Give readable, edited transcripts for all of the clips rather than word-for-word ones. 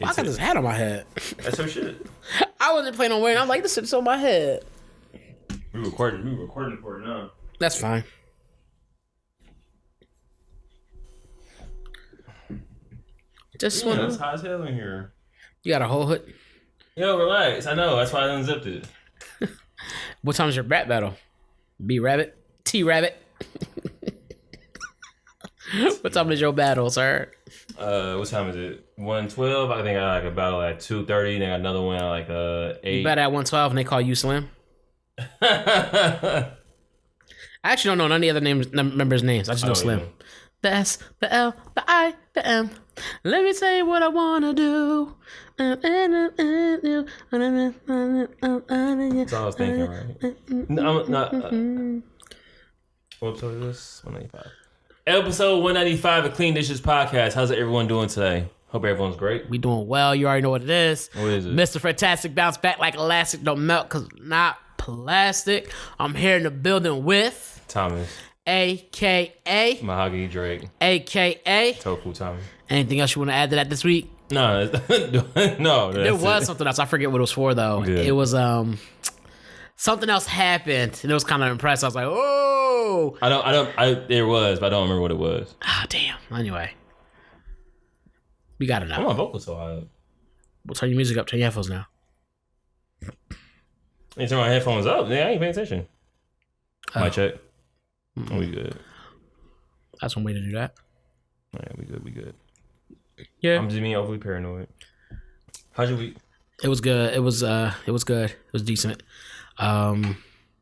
I got this hat on my head. That's her shit. I wasn't planning on wearing it. I'm like, this shit's on my head. We recording for it now. That's fine. Just yeah, it's hot as hell in here. You got a whole hood? Yo, relax. I know. That's why I unzipped it. What time's your rap battle? B Rabbit? T Rabbit? What time is your battle, sir? What time is it? 1:12. I think I like a battle at 2:30. Then another one at like 8. You battle at 1:12 and they call you Slim? I actually don't know none of the other members' names. I just know Slim. Yeah. The S, the L, the I, the M. Let me say what I wanna do. That's all I was thinking, right? No, I'm not. What episode is this? 195. Episode 195 of Clean Dishes Podcast. How's everyone doing today? Hope everyone's great. We doing well. You already know what it is. What is it? Mr. Fantastic bounce back like elastic, don't melt because not plastic. I'm here in the building with Thomas. A.K.A. Mahogany Drake. A.K.A. Tofu Thomas. Anything else you want to add to that this week? No, no. There was something else. I forget what it was for though. Good. It was something else happened and it was kind of impressive. I was like, oh. There was, but I don't remember what it was. Ah, damn. Anyway, we got it Why now. my vocals so high? We'll turn your music up. Turn your headphones now. You turn my headphones up. Yeah, I ain't paying attention. Mic check. We good. That's one way to do that. All right, we good. Yeah. I'm just being overly paranoid. How's your week? It was good. It was good. It was decent.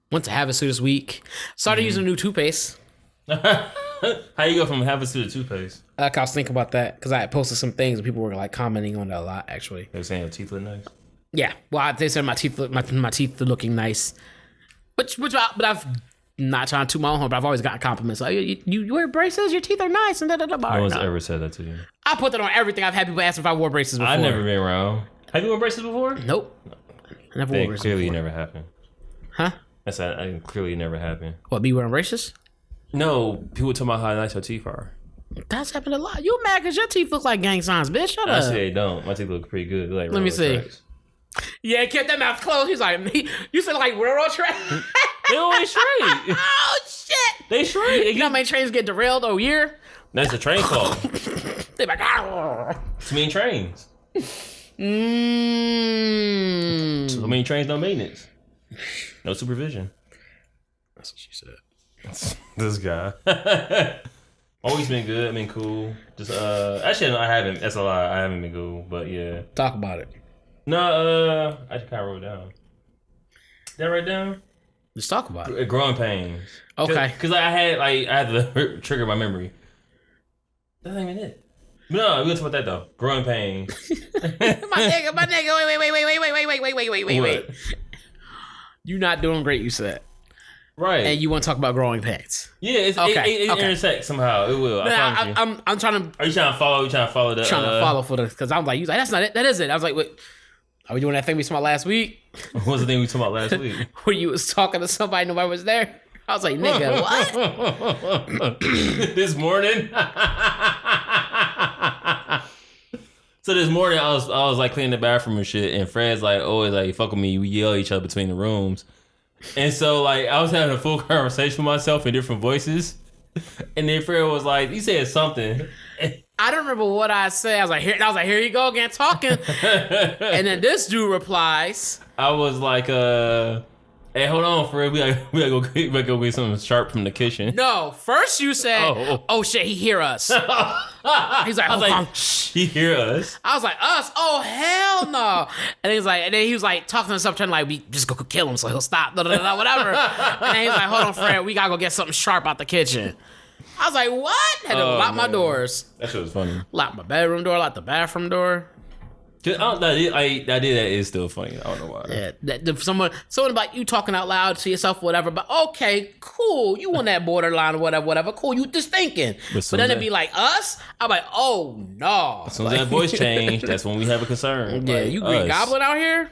Went to Havasu this week. Started using a new toothpaste. How you go from Havasu to toothpaste? I was thinking about that because I had posted some things and people were like commenting on that a lot. Actually, They were saying your teeth look nice. yeah. Well, they said my teeth are looking nice, but I've not trying to toot my own horn, but I've always gotten compliments like you wear braces, your teeth are nice, and da da da. No one's ever said that to you. I put that on everything. I've had people ask if I wore braces before. I've never been around. Have you worn braces before? Nope. I never wore That braces. clearly before. never happened. Huh? That's that clearly never happened. What? Be wearing braces? No, people talk about how nice your teeth are. That's happened a lot. You mad because your teeth look like gang signs, bitch? Shut up. Actually, they don't. My teeth look pretty good. They're like Let me railroad see. tracks. Yeah, kept that mouth closed. He's like, you said like railroad track? They always straight. Oh, shit. They straight. You know how many trains get derailed a year? That's a train call. They like, Too many trains. So many trains, no maintenance. No supervision. That's what she said. This guy. Always been good. Been cool. Just actually, no, I haven't. That's a lie. I haven't been cool, but yeah. Talk about it. No, I just kind of wrote it down. Did I write it down? Just talk about it. Growing pains. Okay. Because I had to trigger my memory. That ain't even it. But no, we'll talk about that though. Growing pains. my nigga, wait. You're not doing great, you said. Right. And you want to talk about growing pains. Yeah, it intersects somehow. It will. I'm trying to. Are you trying to follow? You trying to follow the? Trying to follow for this because I'm like, that's not it. That is it. I was like, wait, are we doing that thing we talked about last week? What was the thing we talked about last week? Where you was talking to somebody, nobody was there. I was like, nigga, what? This morning. So this morning I was like cleaning the bathroom and shit, and Fred's like always like fuck with me. We yell at each other between the rooms, and so like I was having a full conversation with myself in different voices, and then Fred was like, he said something. I don't remember what I said. I was like, here you go again talking, and then this dude replies. I was like, hey, hold on, Fred. We gotta go get something sharp from the kitchen. No, first you said, oh shit, he hear us. He's like, I was like, shh, he hear us. I was like, us? Oh hell no! And then he was like talking to himself, trying to like, we just go kill him so he'll stop, whatever. And then he's like, hold on, Fred, we gotta go get something sharp out the kitchen. I was like, what? Had to lock my doors. That shit was funny. Lock my bedroom door, lock the bathroom door. That is still funny. I don't know why. Yeah, someone about you talking out loud to yourself, whatever. But okay, cool. You on that borderline or whatever. Cool. You just thinking. But then it'd be like us. I'm like, oh no. As soon as that voice change, that's when we have a concern. Yeah, like, you Green Goblin out here.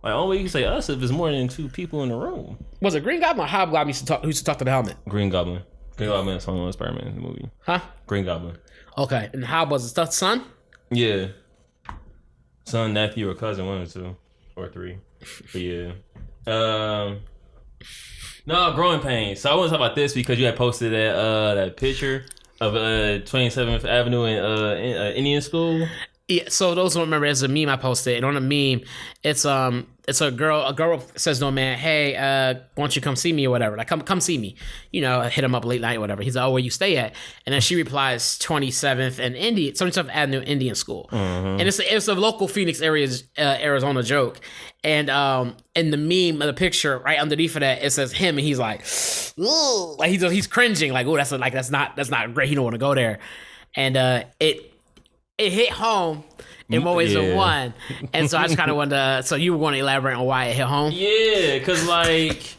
Like only you can say us if there's more than 2 people in the room. Was it Green Goblin or Hobgoblin used to talk to the helmet? Green Goblin. Green Goblin is on Spider-Man in the movie. Huh? Green Goblin. Okay, and how was it? Son? Yeah. son, nephew, or cousin, one or two, or three. But yeah. No, growing pains. So I want to talk about this because you had posted that picture of 27th Avenue in Indian school. Yeah, so those who don't remember, it's a meme I posted, and on the meme, it's a girl. A girl says to a man, "Hey, why don't you come see me or whatever? Like, come see me. You know, hit him up late night or whatever." He's like, "Oh, where you stay at?" And then she replies, 27th and 27th Avenue Indian School, and it's a local Phoenix Arizona joke. And in the meme of the picture, right underneath of that, it says him, and he's like, "Ooh," like he's cringing, like, "Oh, that's not great. He don't want to go there," and it hit home in more ways than one. And so I just kind of wanted to, so you were going to elaborate on why it hit home? Yeah, because like,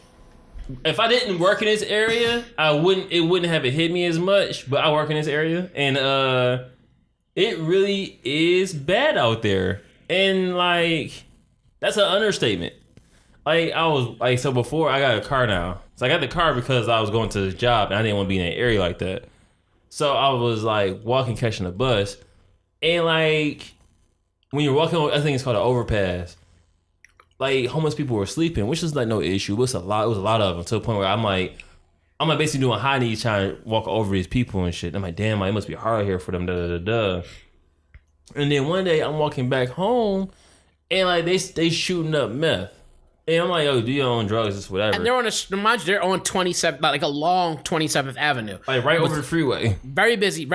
if I didn't work in this area, it wouldn't have hit me as much, but I work in this area, and it really is bad out there. And like, that's an understatement. Like, I was like, so before I got a car now. So I got the car because I was going to this job and I didn't want to be in an area like that. So I was like walking, catching a bus. And like, when you're walking, I think it's called an overpass. Like, homeless people were sleeping, which is like no issue. It was a lot of them, to the point where I'm like basically doing high knees trying to walk over these people and shit. I'm like, damn, like, it must be hard here for them. And then one day I'm walking back home, and like they shooting up meth. And I'm like, yo, do your own drugs, just whatever. And they're on they're on 27th, like a long 27th Avenue, like right over the freeway. Very busy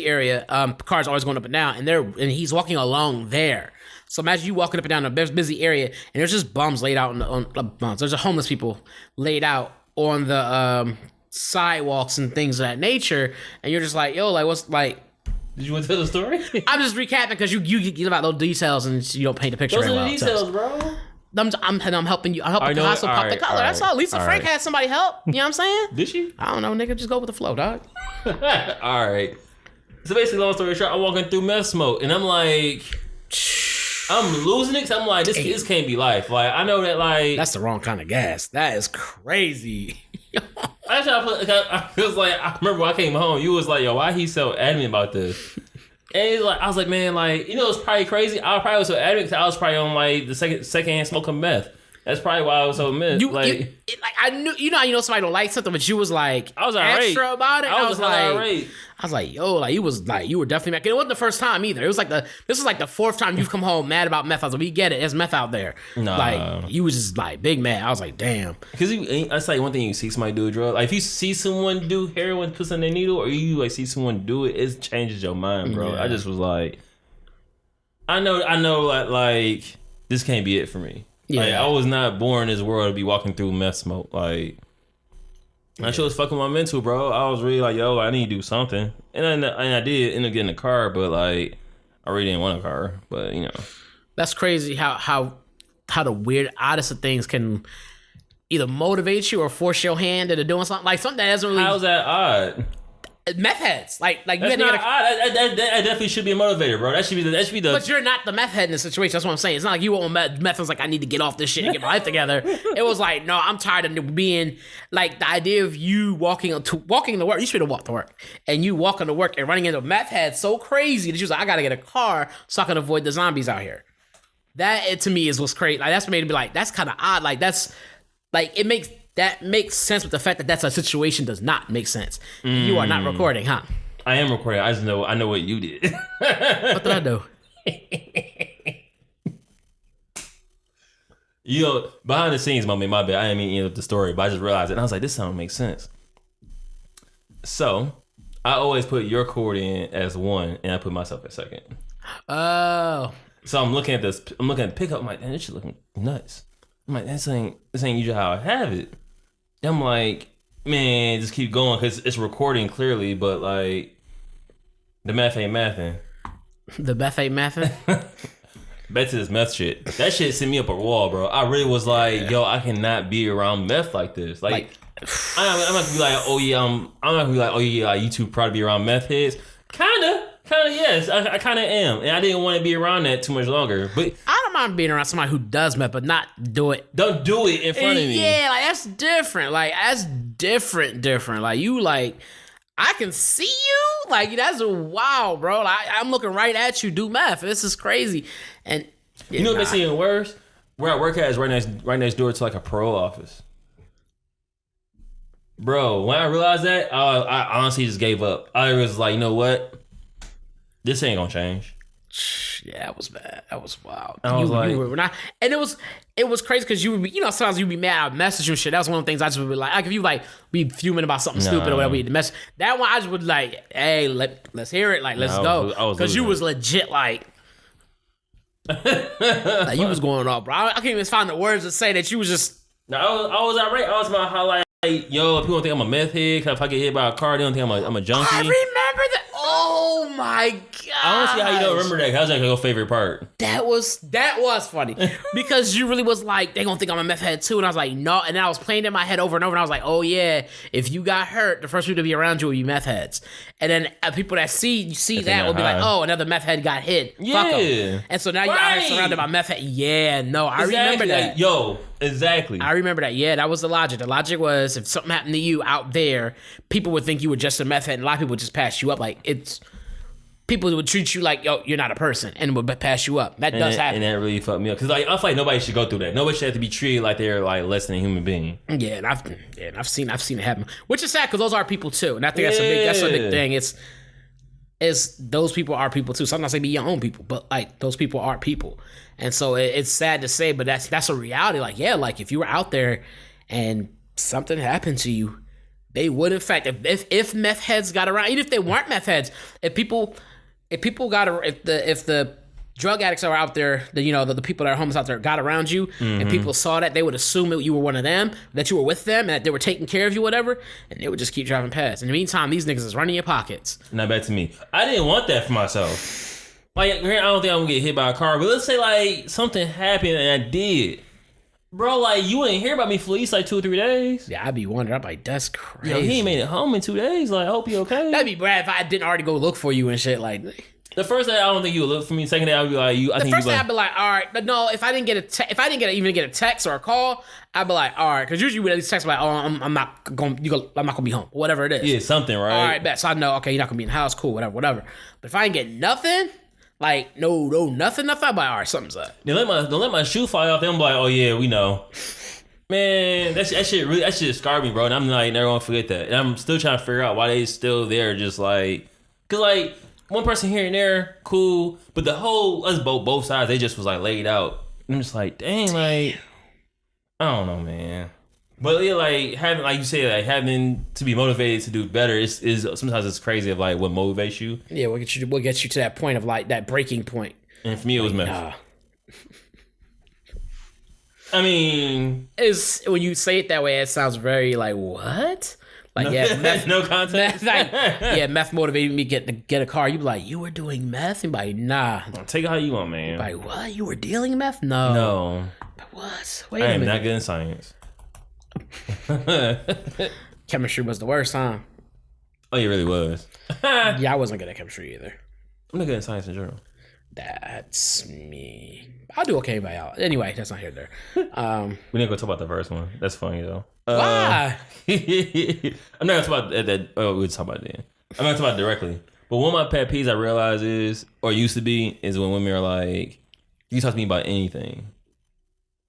area. Cars always going up and down, and he's walking along there. So imagine you walking up and down a busy area, and there's just bums laid out there's homeless people laid out on the sidewalks and things of that nature, and you're just like, yo, like, what's like. Did you want to tell the story? I'm just recapping because you give out those details and you don't paint the picture. Those very are the well, details, bro. I'm helping you. I'm helping Picasso pop the color. That's all. Lisa Frank had somebody help. You know what I'm saying? Did she? I don't know, nigga. Just go with the flow, dog. All right. So basically, long story short, I'm walking through meth smoke, and I'm like, I'm losing it. Cause I'm like, this can't be life. Like, I know that, like, that's the wrong kind of gas. That is crazy. I was like, I remember when I came home, you was like, yo, why he so adamant about this? And I was like, man, like, you know, it's probably crazy. I probably was so adamant because I was probably on like the secondhand smoking meth. That's probably why I was so mad. I knew, you know, somebody don't like something, but you was like, I was extra about it. I was like, irate. I was like, yo, like, you were definitely mad. It wasn't the first time either. It was like this was like the fourth time you've come home mad about meth. I was like, we get it. There's meth out there. Nah. Like, you was just like big mad. I was like, damn. Because that's like one thing you see somebody do a drug. Like, if you see someone do heroin, put in their needle, or you like see someone do it, it changes your mind, bro. Yeah. I just was like, I know, like this can't be it for me. Yeah. Like, I was not born in this world to be walking through meth smoke. Like, that shit was fucking my mental, bro. I was really like, yo, I need to do something. And I did end up getting a car, but like, I really didn't want a car. But, you know. That's crazy how the weird, oddest of things can either motivate you or force your hand into doing something. Like, something that doesn't really... How's that odd? Meth heads, like that's you not odd. That definitely should be a motivator, bro. That should be the. But you're not the meth head in the situation. That's what I'm saying. It's not like you on meth was like, I need to get off this shit and get my life together. It was like, no, I'm tired of being like, the idea of you walking to work. You should have walked to work, and you walking to work and running into meth heads so crazy that you was like, I gotta get a car so I can avoid the zombies out here. That to me is what's crazy. Like, that's made me like, that's kind of odd. Like, that's like, that makes sense with the fact that that's a situation does not make sense. You are not recording, huh? I am recording. I know what you did. What did I do? You know, behind the scenes moment, my bad. I didn't mean to end up the story, but I just realized it. And I was like, this don't make sense. So I always put your chord in as one, and I put myself at second. Oh. So I'm looking at this. I'm looking at the pickup. I'm like, man, this shit looking nuts. I'm like, this ain't usually how I have it. I'm like, man, just keep going because it's recording clearly, but like, the math ain't mathing. The meth ain't mathing? Bet to this meth shit. That shit sent me up a wall, bro. I really was like, yo, I cannot be around meth like this. Like I'm not gonna be like, oh yeah, I'm not gonna be like, oh yeah, like, you too proud to be around meth heads. Kinda, yes. I kinda am. And I didn't want to be around that too much longer. But I don't mind being around somebody who does meth, but not do it. Don't do it in front of me. Yeah, like, that's different. Like, that's different. Like, you, like, I can see you. Like, that's wow, bro. Like, I'm looking right at you do meth. This is crazy. And You know what makes it even worse? Where I work at is right next door to like a parole office. Bro, when I realized that, I honestly just gave up. I was like, you know what? This ain't gonna change. Yeah, that was bad. That was wild. I was like, you were not, and it was crazy because you would be, sometimes you'd be mad, I'd message you and shit. That was one of the things I just would be like if you like be fuming about something stupid or whatever, the message. That one I just would like, hey, let's hear it, like let's go, because you was legit like you was going off, bro. I can't even find the words to say that you was just. No, I was outright. I was about how like, yo, people don't think I'm a meth head. Cause if I get hit by a car, they don't think I'm a junkie. I remember that. Oh my god! I don't see how you don't remember that. That was like your favorite part. That was funny because you really was like, they gonna think I'm a meth head too, and I was like, no. And then I was playing in my head over and over, and I was like, oh yeah, if you got hurt, the first people to be around you will be meth heads, and then people that see that will be like, oh, another meth head got hit. Yeah. Fuck 'em. And so now you're out here surrounded by meth head. Yeah, no, I remember that. Like, yo, exactly. I remember that. Yeah, that was the logic. The logic was if something happened to you out there, people would think you were just a meth head, and a lot of people would just pass you up. Like people would treat you like, yo, you're not a person, and would pass you up. That does happen. And that really fucked me up. Because like, I feel like nobody should go through that. Nobody should have to be treated like they're like less than a human being. Yeah, and I've seen it happen, which is sad because those are people too, and I think that's a big thing. It's those people are people too. Sometimes they be your own people, but like those people are people, and so it's sad to say, but that's a reality. Like, yeah, like if you were out there and something happened to you, they would in fact, if meth heads got around, even if they weren't meth heads, if the drug addicts are out there, the people that are homeless out there got around you, and people saw that, they would assume that you were one of them, that you were with them, and that they were taking care of you, whatever, and they would just keep driving past. In the meantime, these niggas is running your pockets. Not back to me. I didn't want that for myself. Like, I don't think I'm gonna get hit by a car, but let's say like something happened and I did. Bro, like, you wouldn't hear about me for at least like 2 or 3 days. Yeah, I'd be wondering. I'm like, that's crazy. Yo, he ain't made it home in 2 days. Like, I hope you okay. That'd be bad if I didn't already go look for you and shit. Like, the first day, I don't think you would look for me. Second day, I'd be like, the first day, I'd be like, all right. But no, if I didn't even get a text or a call, I'd be like, all right. Because usually with these texts, like, oh, I'm not gonna be home, whatever it is. Yeah, something, right? All right, bet. So I know, okay, you're not gonna be in the house, cool, whatever. But if I didn't get nothing. Like, no, nothing. I'm like, all right, something's up. Don't let my shoe fly off. Then I'm like, oh yeah, we know. Man, that shit scarred me, bro. And I'm like, never gonna forget that. And I'm still trying to figure out why they still there. Just like, cause like one person here and there, cool, but the whole both sides, they just was like laid out. I'm just like, dang, like, I don't know, man. But yeah, like having, like you say, like having to be motivated to do better is sometimes it's crazy of like what motivates you. Yeah, what gets you to that point of like that breaking point. And for me, it was meth. I mean, is when you say it that way, it sounds very like what? Like yeah, meth, no context. Meth motivated me to get a car. You be like, you were doing meth, and like, nah. Take it how you want, man. Like what? You were dealing meth? No. But what? Wait a minute. I am not good in science. Chemistry was the worst, huh? Oh, it really was. Yeah, I wasn't good at chemistry either. I'm not good in science in general. That's me. I'll do okay by y'all. Anyway, that's not here there. We need to go talk about the first one. That's funny though. Why? I'm not gonna talk about that. Oh, we'll talk about it then. I'm not gonna talk about it directly. But one of my pet peeves I realize is, or used to be, is when women are like, you talk to me about anything.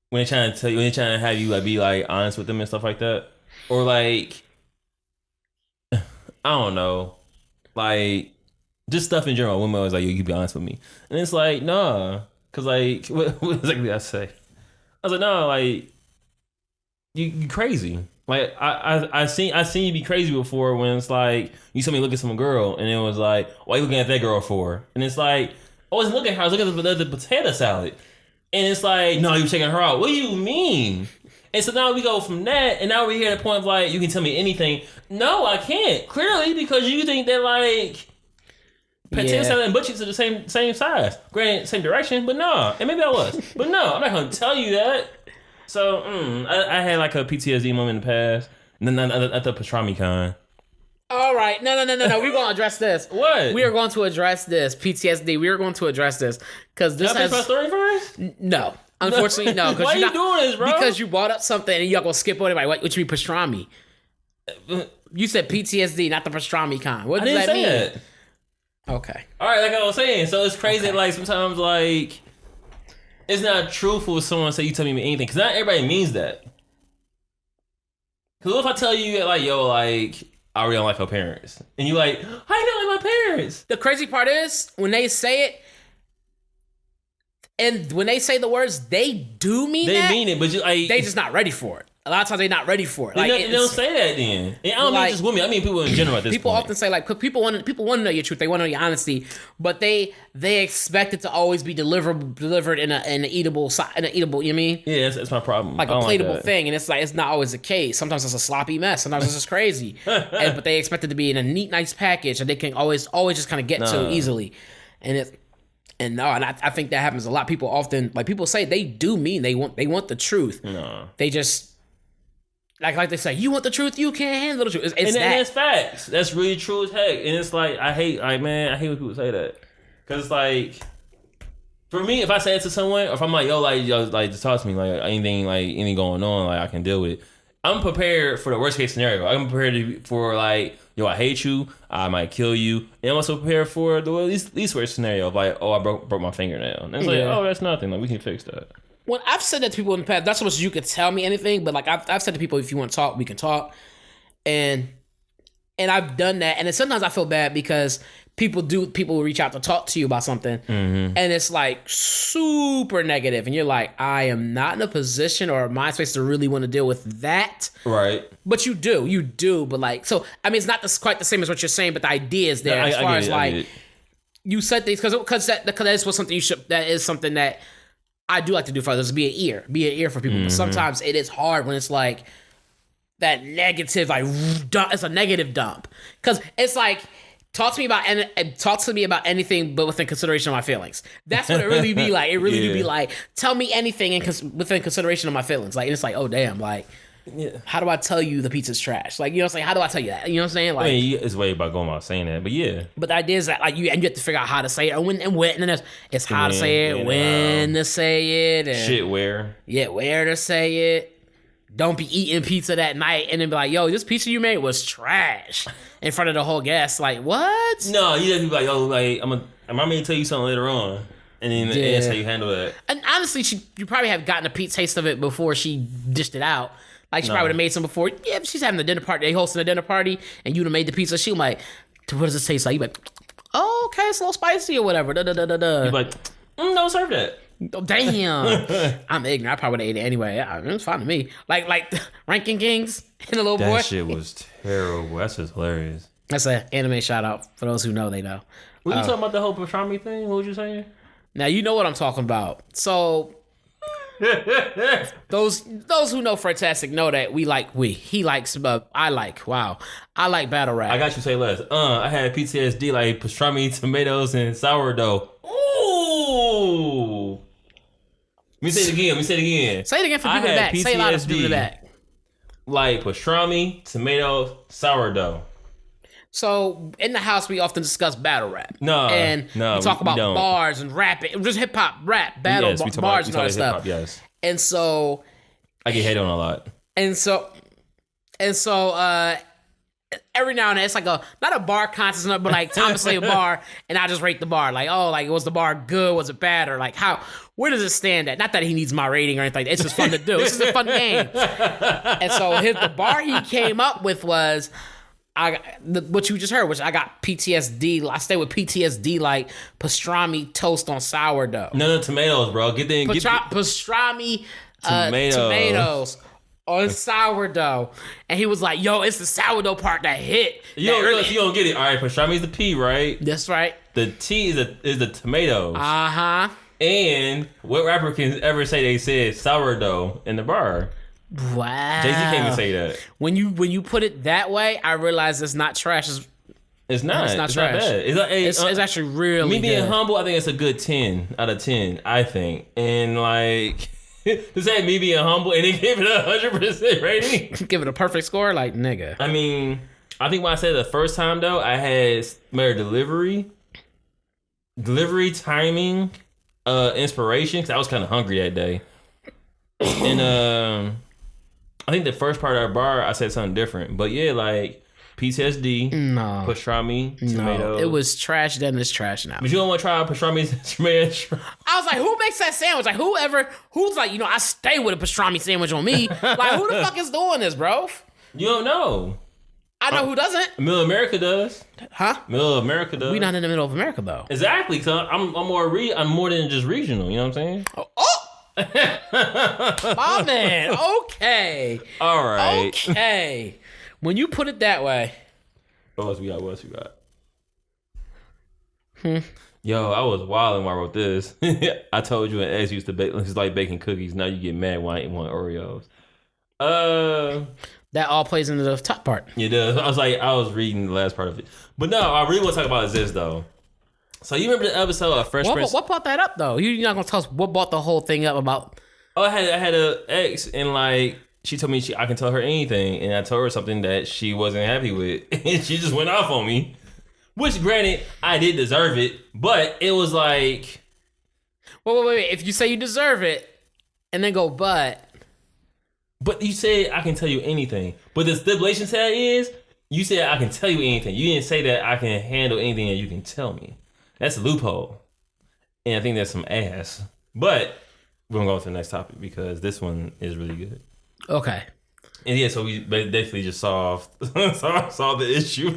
When they're trying to tell you, when they're trying to have you like be like honest with them and stuff like that, or like, I don't know, like just stuff in general. Women always like, you be honest with me, and it's like, nah, cause like, what exactly did I say? I was like, no, like, you crazy. Like I seen you be crazy before when it's like you saw me look at some girl and it was like, why you looking at that girl for? And it's like, I wasn't looking at her, I was looking at the potato salad. And it's like, no, you checking her out. What do you mean? And so now we go from that, and now we're here at the point of like, you can tell me anything. No, I can't. Clearly, because you think that like potato salad and butt cheeks are the same size. Granted, same direction, but no. And maybe I was. But no, I'm not going to tell you that. So, I had like a PTSD moment in the past. And then at the pastrami con. All right. No. We're going to address this. What? We are going to address this. PTSD. We are going to address this. Because this has... my story first? No. Unfortunately, no. Why are you doing this, bro? Because you brought up something and y'all going to skip over it. Like, what you mean pastrami? You said PTSD, not the pastrami con. What does that mean? That. Okay. All right, like I was saying. So it's crazy that, like, sometimes, like... it's not truthful if someone say you tell me anything, because not everybody means that. Because what if I tell you like, yo, like I really don't like her parents, and you like, how you don't like my parents? The crazy part is when they say it, and when they say the words, they do mean that. They mean it, but like, they just not ready for it. A lot of times they're not ready for it. Like, they don't say that then. And I don't mean just women. I mean people in general at this people point. often say like, people want to know your truth. They want to know your honesty, but they expect it to always be delivered in an eatable. You know what I mean? Yeah, that's my problem. Like a plateable thing, and it's like it's not always the case. Sometimes it's a sloppy mess. Sometimes it's just crazy. But they expect it to be in a neat, nice package that they can always just kind of get to easily. And I think that happens a lot. People often, like people say, they do mean they want the truth. No, they just like they say, you want the truth, you can't handle the truth. And that's facts. That's really true as heck. And it's like I hate when people say that, because like for me, if I say it to someone, or if I'm like yo, just talk to me, like anything going on, like I can deal with it. I'm prepared for the worst case scenario. I'm prepared for like, yo, I hate you, I might kill you, and I'm also prepared for the least worst scenario of like, oh, I broke my fingernail, and it's like, oh, that's nothing, like we can fix that. When I've said that to people in the past, that's what you could tell me anything, but like I've said to people, if you want to talk, we can talk, and I've done that, and then sometimes I feel bad because people will reach out to talk to you about something, and it's like super negative, and you're like, I am not in a position or a mind space to really want to deal with that. Right. But you do, but like, so I mean, it's not quite the same as what you're saying, but the idea is there. As far as like, you said things because that is something that I do like to do for others. Be an ear for people. But sometimes it is hard when it's like that negative, like it's a negative dump, because it's like, talk to me about anything, but within consideration of my feelings. That's what it really be like. It really do be like, tell me anything within consideration of my feelings. Like, it's like, oh damn, like, how do I tell you the pizza's trash? Like, you know what I'm saying? How do I tell you that? You know what I'm saying? Like, I mean, it's way about going about saying that, but yeah. But the idea is that like you have to figure out how to say it, and then it's how to say it, when to say it, and shit, where to say it. Don't be eating pizza that night and then be like, yo, this pizza you made was trash in front of the whole guest. Like, what? No, you just be like, yo, like, I'm going to tell you something later on. And then that's how you handle that. And honestly, you probably have gotten a taste of it before she dished it out. Like, she probably would have made some before. Yeah, if she's having a dinner party, they hosting a dinner party, and you'd have made the pizza. She like, what does it taste like? You like, oh, okay, it's a little spicy or whatever. You like, don't serve that. Oh, damn. I'm ignorant. I probably would have ate it anyway. It was fine to me. Like Ranking Kings and the little boy. That shit was terrible. That's just hilarious. That's an anime shout out. For those who know, they know. Were you talking about the whole pastrami thing? What was you saying? Now you know what I'm talking about. So those who know Fantastic know that he likes, I like battle rap. I got you, say less. I had PTSD like pastrami, tomatoes, and sourdough. Ooh. Let me say it again. Say it again for people in the back. Say it louder for people in the back. Like pastrami, tomatoes, sourdough. So in the house, we often discuss battle rap. We talk about don't. bars and rap, just hip hop, rap, battle, bars and all that stuff. Yes. And so I get hate on a lot. And so every now and then it's like not a bar contest, but like time to say a bar, and I just rate the bar. Like, oh, like was the bar good? Was it bad? Or like where does it stand at? Not that he needs my rating or anything. It's just fun to do. This is a fun game. And so the bar he came up with was what you just heard, which I got PTSD. I stay with PTSD like pastrami toast on sourdough. No tomatoes, bro. Get in. Pastrami tomatoes on sourdough, and he was like, "Yo, it's the sourdough part that hit." You don't get it. All right, pastrami is the P, right? That's right. The T is the tomatoes. And what rapper can ever say they said sourdough in the bar? Wow. Jay-Z can't even say that. When you put it that way, I realize it's not trash. It's not trash. Not bad. It's actually really me being good. humble, I think it's a good 10 out of 10, I think. And like to say me being humble and then give it 100% rating. Give it a perfect score, like nigga. I mean, I think when I said the first time though, I had better delivery timing, inspiration, because I was kind of hungry that day. And I think the first part of our bar, I said something different. But yeah, like PTSD. No. Pastrami, tomato. No, it was trash then, it's trash now. But you don't want to try pastrami tomato? I was like, who makes that sandwich? Like, who's like, I stay with a pastrami sandwich on me. Like, who the fuck is doing this, bro? You don't know. I know who doesn't. Middle of America does. Huh? Middle of America does. We not in the middle of America, though. Exactly, because I'm more than just regional, you know what I'm saying? Oh! My man. Okay. All right. Okay. When you put it that way. What else we got? Yo, I was wilding when I wrote this. I told you an ex used to bake. It's like baking cookies. Now you get mad when I eat one Oreos. That all plays into the top part. It does. I was reading the last part of it. But no, I really want to talk about is this, though. So you remember the episode of Fresh Prince? What brought that up, though? You're not going to tell us what brought the whole thing up about... Oh, I had an ex, and like, she told me I can tell her anything, and I told her something that she wasn't happy with, and she just went off on me. Which, granted, I did deserve it, but it was like... Wait. If you say you deserve it, and then go, but you said I can tell you anything. But the stipulation to that is, you said I can tell you anything. You didn't say that I can handle anything that you can tell me. That's a loophole. And I think that's some ass. But we're going to go to the next topic because this one is really good. Okay. And yeah, so we basically just solved the issue.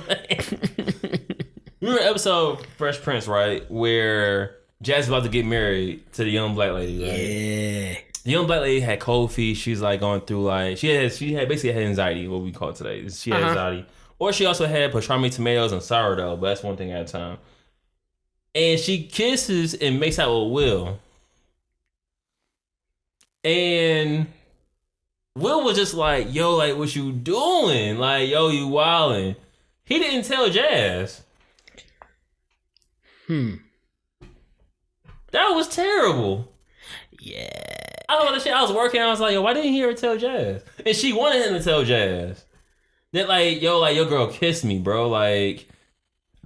Remember episode Fresh Prince, right? Where Jazz is about to get married to the young black lady, right? Yeah. The young black lady had cold feet. She's like going through like she had basically had anxiety, what we call it today. She had anxiety. Or she also had pastrami tomatoes and sourdough, but that's one thing at a time. And she kisses and makes out with Will. And Will was just like, yo, like, what you doing? Like, yo, you wildin'. He didn't tell Jazz. That was terrible. Yeah. I don't know the shit. I was working. I was like, yo, why didn't he ever tell Jazz? And she wanted him to tell Jazz. That like, yo, like, your girl kissed me, bro. Like,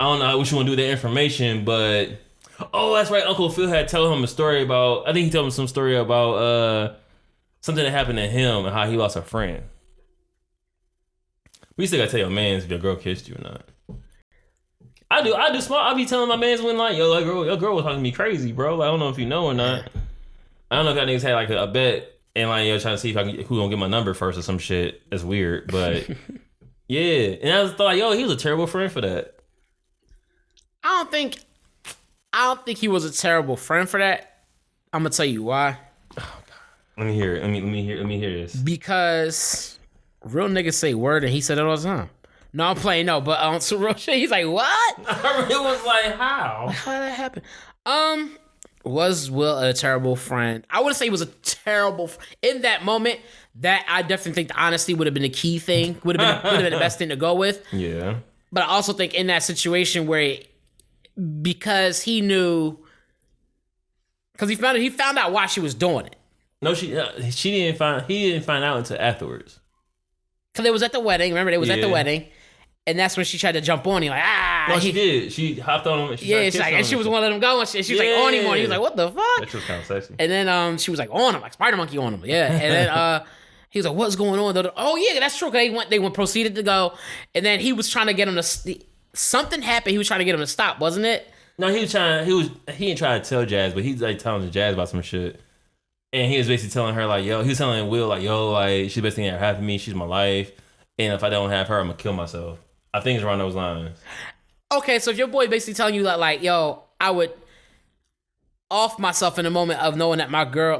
I don't know what you want to do with that information, but... Oh, that's right. Uncle Phil had told him a story about... I think he told him some story about something that happened to him and how he lost a friend. We still gotta tell your mans if your girl kissed you or not. I do smart. I be telling my mans when like, yo, your girl was talking to me crazy, bro. Like, I don't know if you know or not. I don't know if y'all niggas had like a bet and like, yo, trying to see if who gonna get my number first or some shit. That's weird, but yeah. And I was thought, yo, he was a terrible friend for that. I don't think he was a terrible friend for that. I'm gonna tell you why. Oh, God. Let me hear it. Let me hear this. Because real niggas say word and he said it all the time. No, I'm playing no, but on some real shit, he's like, what? It was like, how? How did that happen? Was Will a terrible friend? I wouldn't say he was a terrible in that moment. That I definitely think the honesty would have been the key thing. Would have been the best thing to go with. Yeah. But I also think in that situation where because he knew, because he found out why she was doing it. No, he didn't find out until afterwards. Because it was at the wedding. Remember, it was at the wedding, and that's when she tried to jump on him. Like Well, she did. She hopped on him. And she was one of them going. She was like on him. He was like, "What the fuck?" That was kind of sexy. And then she was like on him, like Spider Monkey on him. Yeah. And then he was like, "What's going on?" Oh yeah, that's true. Cause they proceeded to go, and then he was trying to get him to. Something happened. He was trying to get him to stop, wasn't it? No, he didn't try to tell Jazz, but he's like telling Jazz about some shit. And he was basically telling her like, yo, he was telling Will like, yo, like she's the best thing that ever happened to me. She's my life, and if I don't have her, I'm gonna kill myself. I think it's around those lines. Okay, so if your boy basically telling you that like, yo, I would off myself in the moment of knowing that my girl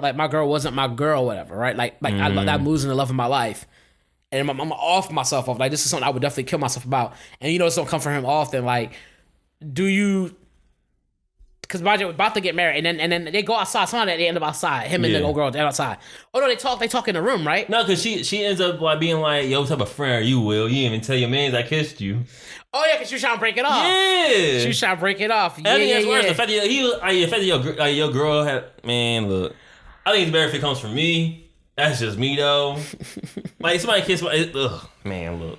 wasn't my girl, whatever, right? Like I'm losing the love of my life, and I'm off myself of like this is something I would definitely kill myself about, and it's don't come from him often. Like, do you? Because Baja was about to get married, and then they go outside. Someone at the end of outside, him and the old girl, they're outside. Oh no, they talk in the room, right? No, because she ends up like being like, "Yo, what type of friend are you, Will? You didn't even tell your mans I kissed you." Oh yeah, because she was trying to break it off. Yeah, she was trying to break it off. I think that's worse. The fact that your girl had look. I think it's better if it comes from me. That's just me though. Like somebody kissed my. Ugh, man, look.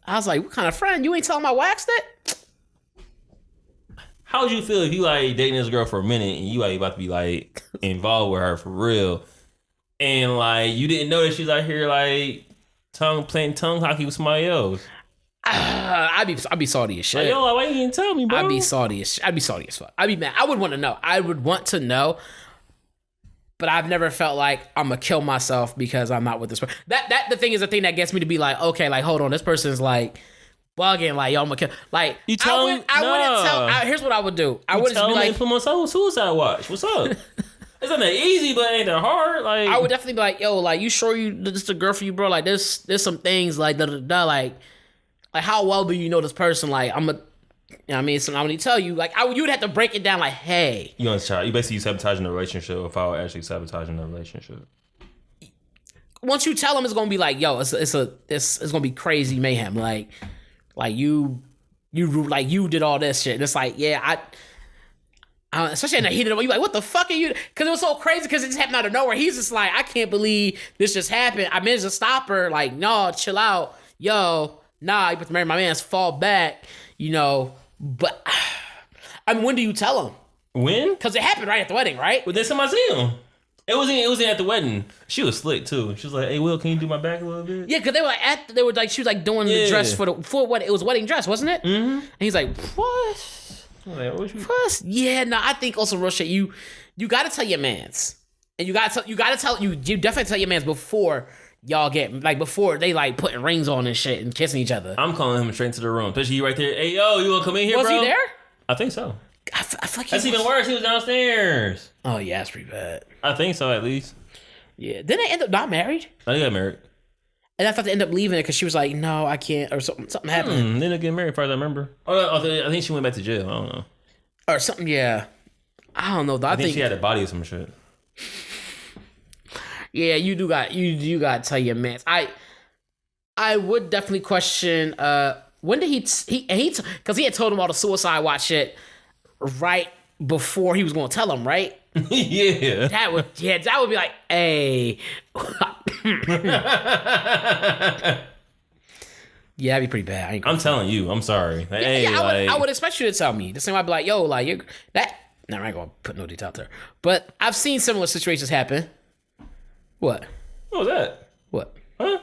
I was like, what kind of friend? You ain't telling my waxed it? How would you feel if you like dating this girl for a minute and you like about to be like involved with her for real, and like you didn't know that she's out here like playing tongue hockey with somebody else? I'd be salty as shit. Like, yo, why you didn't tell me, bro? I'd be salty as fuck. I'd be mad. I would want to know. I would want to know. But I've never felt like I'm gonna kill myself because I'm not with this person. That the thing is the thing that gets me to be like, okay, like hold on, this person's like bugging, like yo, I'm gonna kill. Like you tell I wouldn't tell. Here's what I would do. I would just be like, put myself on suicide watch. What's up? It's not that easy, but it ain't that hard. Like I would definitely be like, yo, like you sure this is the girl for you, bro? Like there's some things like like how well do you know this person? Like I'm gonna. You know what I mean? So I'm gonna tell you, like, you would have to break it down, like, hey. You basically sabotaging the relationship if I were actually sabotaging the relationship. Once you tell them, it's gonna be like, yo, it's gonna be crazy mayhem. Like you did all this shit. And it's like, yeah, especially in the heat of the moment, you like, what the fuck are you? Because it was so crazy because it just happened out of nowhere. He's just like, I can't believe this just happened. I managed to stop her. Like, no, chill out, yo, nah, you have to marry my man's fall back, you know. But I mean, when do you tell him? When? Because it happened right at the wedding, right? Well, then somebody see him. It wasn't at the wedding. She was slick too. She was like, "Hey, Will, can you do my back a little bit?" Yeah, because she was like doing the dress for what it was, wedding dress, wasn't it? Mm-hmm. And he's like, what? What? Yeah, no, I think also real shit. You gotta tell your mans, and you definitely tell your mans before y'all get before they like putting rings on and shit and kissing each other. I'm calling him straight to the room, especially you right there. Hey, yo, you wanna come in here, bro? Was he there? I think so. I feel like that's even worse. He was downstairs. Oh yeah, that's pretty bad. I think so, at least. Yeah. Didn't they end up not married? No, they got married. And I thought they ended up leaving it because she was like, "No, I can't," or something happened. They ended up getting married, as far as I remember. Oh, I think she went back to jail. I don't know. Or something. Yeah, I don't know. Though. I think she had a body or some shit. Yeah, you got to tell your man. I would definitely question. When did he because he had told him all the suicide watch shit right before he was going to tell him, right? Yeah. That would be like, hey. Yeah, that'd be pretty bad. I'm telling you, I'm sorry. Like, I would expect you to tell me. The same way I'd be like, yo, like you're that. No, I ain't gonna put no detail out there. But I've seen similar situations happen. What? What was that? What? Huh?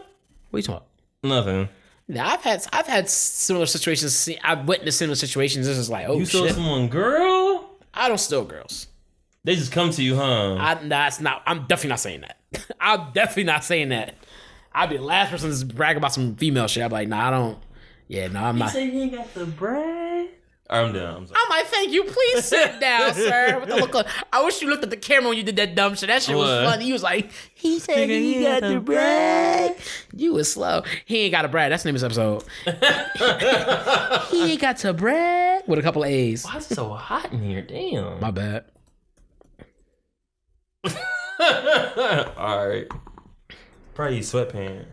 What are you talking about? Nothing. Now I've had similar situations. I've witnessed similar situations. This is like, oh, you shit. stole someone, girl? I don't steal girls. They just come to you, huh? I'm definitely not saying that. I'm definitely not saying that. I'd be the last person to brag about some female shit. I'd be like, nah, I don't. Yeah, no, I'm not. You say you ain't got the brag? I'm down. I'm like, thank you. Please sit down, sir. With the look of, I wish you looked at the camera when you did that dumb shit. That shit was funny. He was like, he said he got the brag. You was slow. He ain't got to brag. That's the name of this episode. He ain't got to brag with a couple of A's. Why is it so hot in here? Damn. My bad. All right. Probably these sweatpants.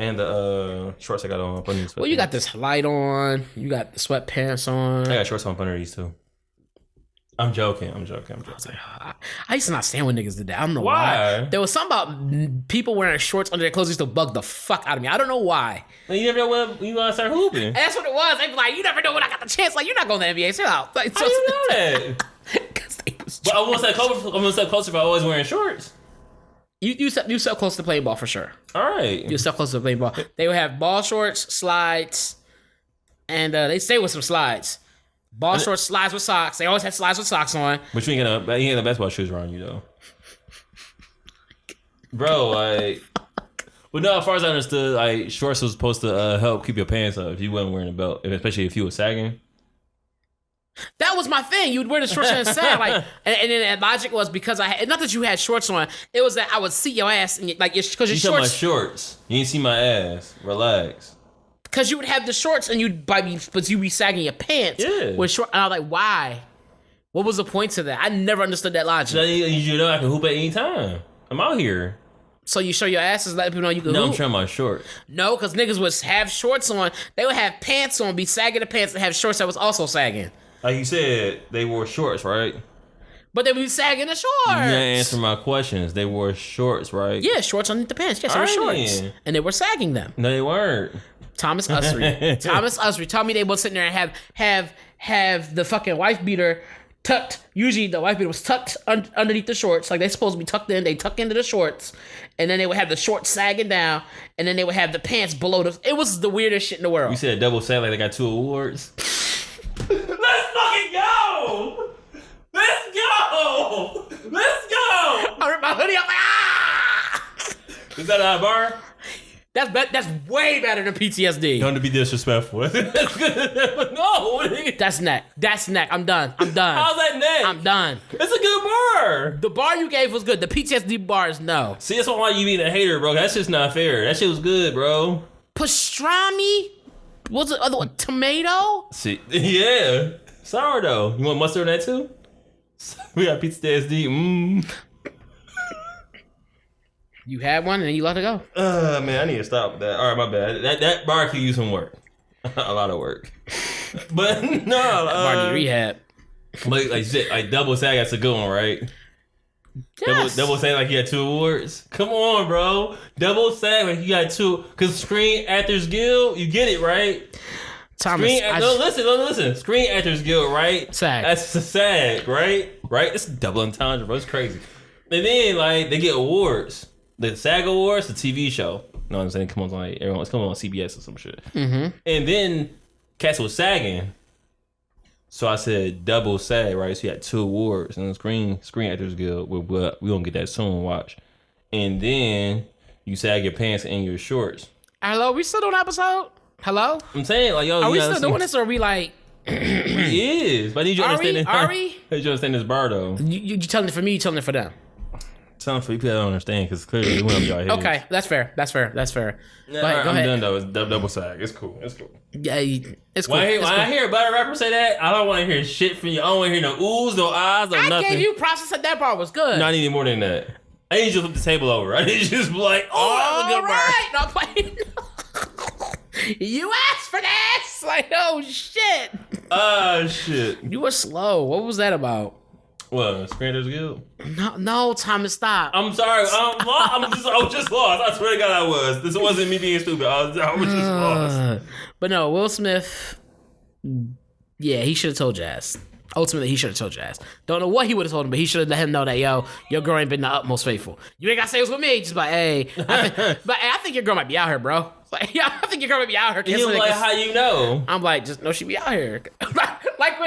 And the shorts I got on up under these sweatpants. Well, you got this light on. You got the sweatpants on. I got shorts on up under these too. I'm joking. I was like, I used to not stand when niggas did that. I don't know why. There was something about people wearing shorts under their clothes used to bug the fuck out of me. I don't know why. You never know when you gonna start hooping. And that's what it was. They be like, you never know when I got the chance. Like, you're not going to the NBA. Chill out. Like, how you know that? But I won't step closer if I always wearing shorts. You step close to playing ball for sure. All right. You step close to playing ball. They would have ball shorts, slides, and they stay with some slides. Ball shorts, slides with socks. They always have slides with socks on. But you ain't got the basketball shoes around you though, bro. Like, but no, as far as I understood, like shorts was supposed to help keep your pants up if you wasn't wearing a belt, especially if you were sagging. That was my thing. You would wear the shorts and sag, like, and then the logic was because I had, not that you had shorts on. It was that I would see your ass and like because your shorts. You my shorts. You didn't see my ass. Relax. Because you would have the shorts and you'd be sagging your pants. Yeah. With short, and I was like, why? What was the point to that? I never understood that logic. So you know I can hoop at any time. I'm out here. So you show your asses, let people know you can hoop? No, I'm showing my shorts. No, because niggas would have shorts on. They would have pants on, be sagging the pants, and have shorts that was also sagging. Like you said, they wore shorts, right? But they would be sagging the shorts. You didn't answer my questions. They wore shorts, right? Yeah, shorts underneath the pants. Yes, they were shorts. And they were sagging them. No, they weren't. Thomas Usry. Tell me they would sit there and have the fucking wife beater tucked. Usually the white people was tucked underneath the shorts, like they supposed to be tucked in. They tuck into the shorts, and then they would have the shorts sagging down, and then they would have the pants below the. It was the weirdest shit in the world. You said double sag like they got 2 awards. Let's fucking go! Let's go! Let's go! I ripped my hoodie up. Ah! Is that a bar? That's way better than PTSD. Don't to be disrespectful. No. That's neck. I'm done. How's that neck? I'm done. It's a good bar. The bar you gave was good. The PTSD bar is no. See, that's why you being a hater, bro. That's just not fair. That shit was good, bro. Pastrami? What's the other one? Tomato? See, yeah. Sourdough. You want mustard on that too? We got PTSD. You had one and then you let it go. Man, I need to stop that. All right, my bad. That bar could use some work. A lot of work. But no. Bar need rehab. Like you said, like double sag, that's a good one, right? Yes. Double sag like you got 2 awards. Come on, bro. Double sag like you got 2. Cause Screen Actors Guild, you get it, right? Thomas, listen. Screen Actors Guild, right? SAG. That's a SAG, right? Right? It's double entendre, bro. It's crazy. And then like they get awards. The SAG Awards, the TV show. You know what I'm saying? Come on, like everyone's coming on CBS or some shit. Mm-hmm. And then cats was sagging. So I said double SAG, right? So you had 2 awards and the Screen Actors Guild. We gonna get that soon. Watch. And then you sag your pants and your shorts. Hello, we still doing an episode? Hello? I'm saying like yo, are we still doing this or are we like? He is. But I need you to understand this. Are we? I need you to understand this bar though. You telling it for me? You telling it for them? Something for people that don't understand because clearly we went up y'all heads. Okay, that's fair. Yeah, go ahead. I'm done though. It's double sag. It's cool. Yeah, it's cool. When I hear a battle rapper say that, I don't want to hear shit from you. I don't want to hear no oohs, no ahs, no nothing. I gave you props that that bar was good. No, I need more than that. I need you to flip the table over. I need you to just be like, oh, that was a good bar. Right. No, playing. You asked for this. Like, oh shit. Shit. You were slow. What was that about? What? Screen Actors Guild? No, Thomas, stop. I'm sorry. I was just lost. I swear to God I was. This wasn't me being stupid. I was just lost. But no, Will Smith, yeah, he should have told Jazz. Ultimately, he should have told Jazz. Don't know what he would have told him, but he should have let him know that, yo, your girl ain't been the utmost faithful. You ain't got to say it was with me. Just like, hey, I think your girl might be out here, bro. Like, yeah, I think your girl might be out here. You're like, how you know? I'm like, just know she be out here. like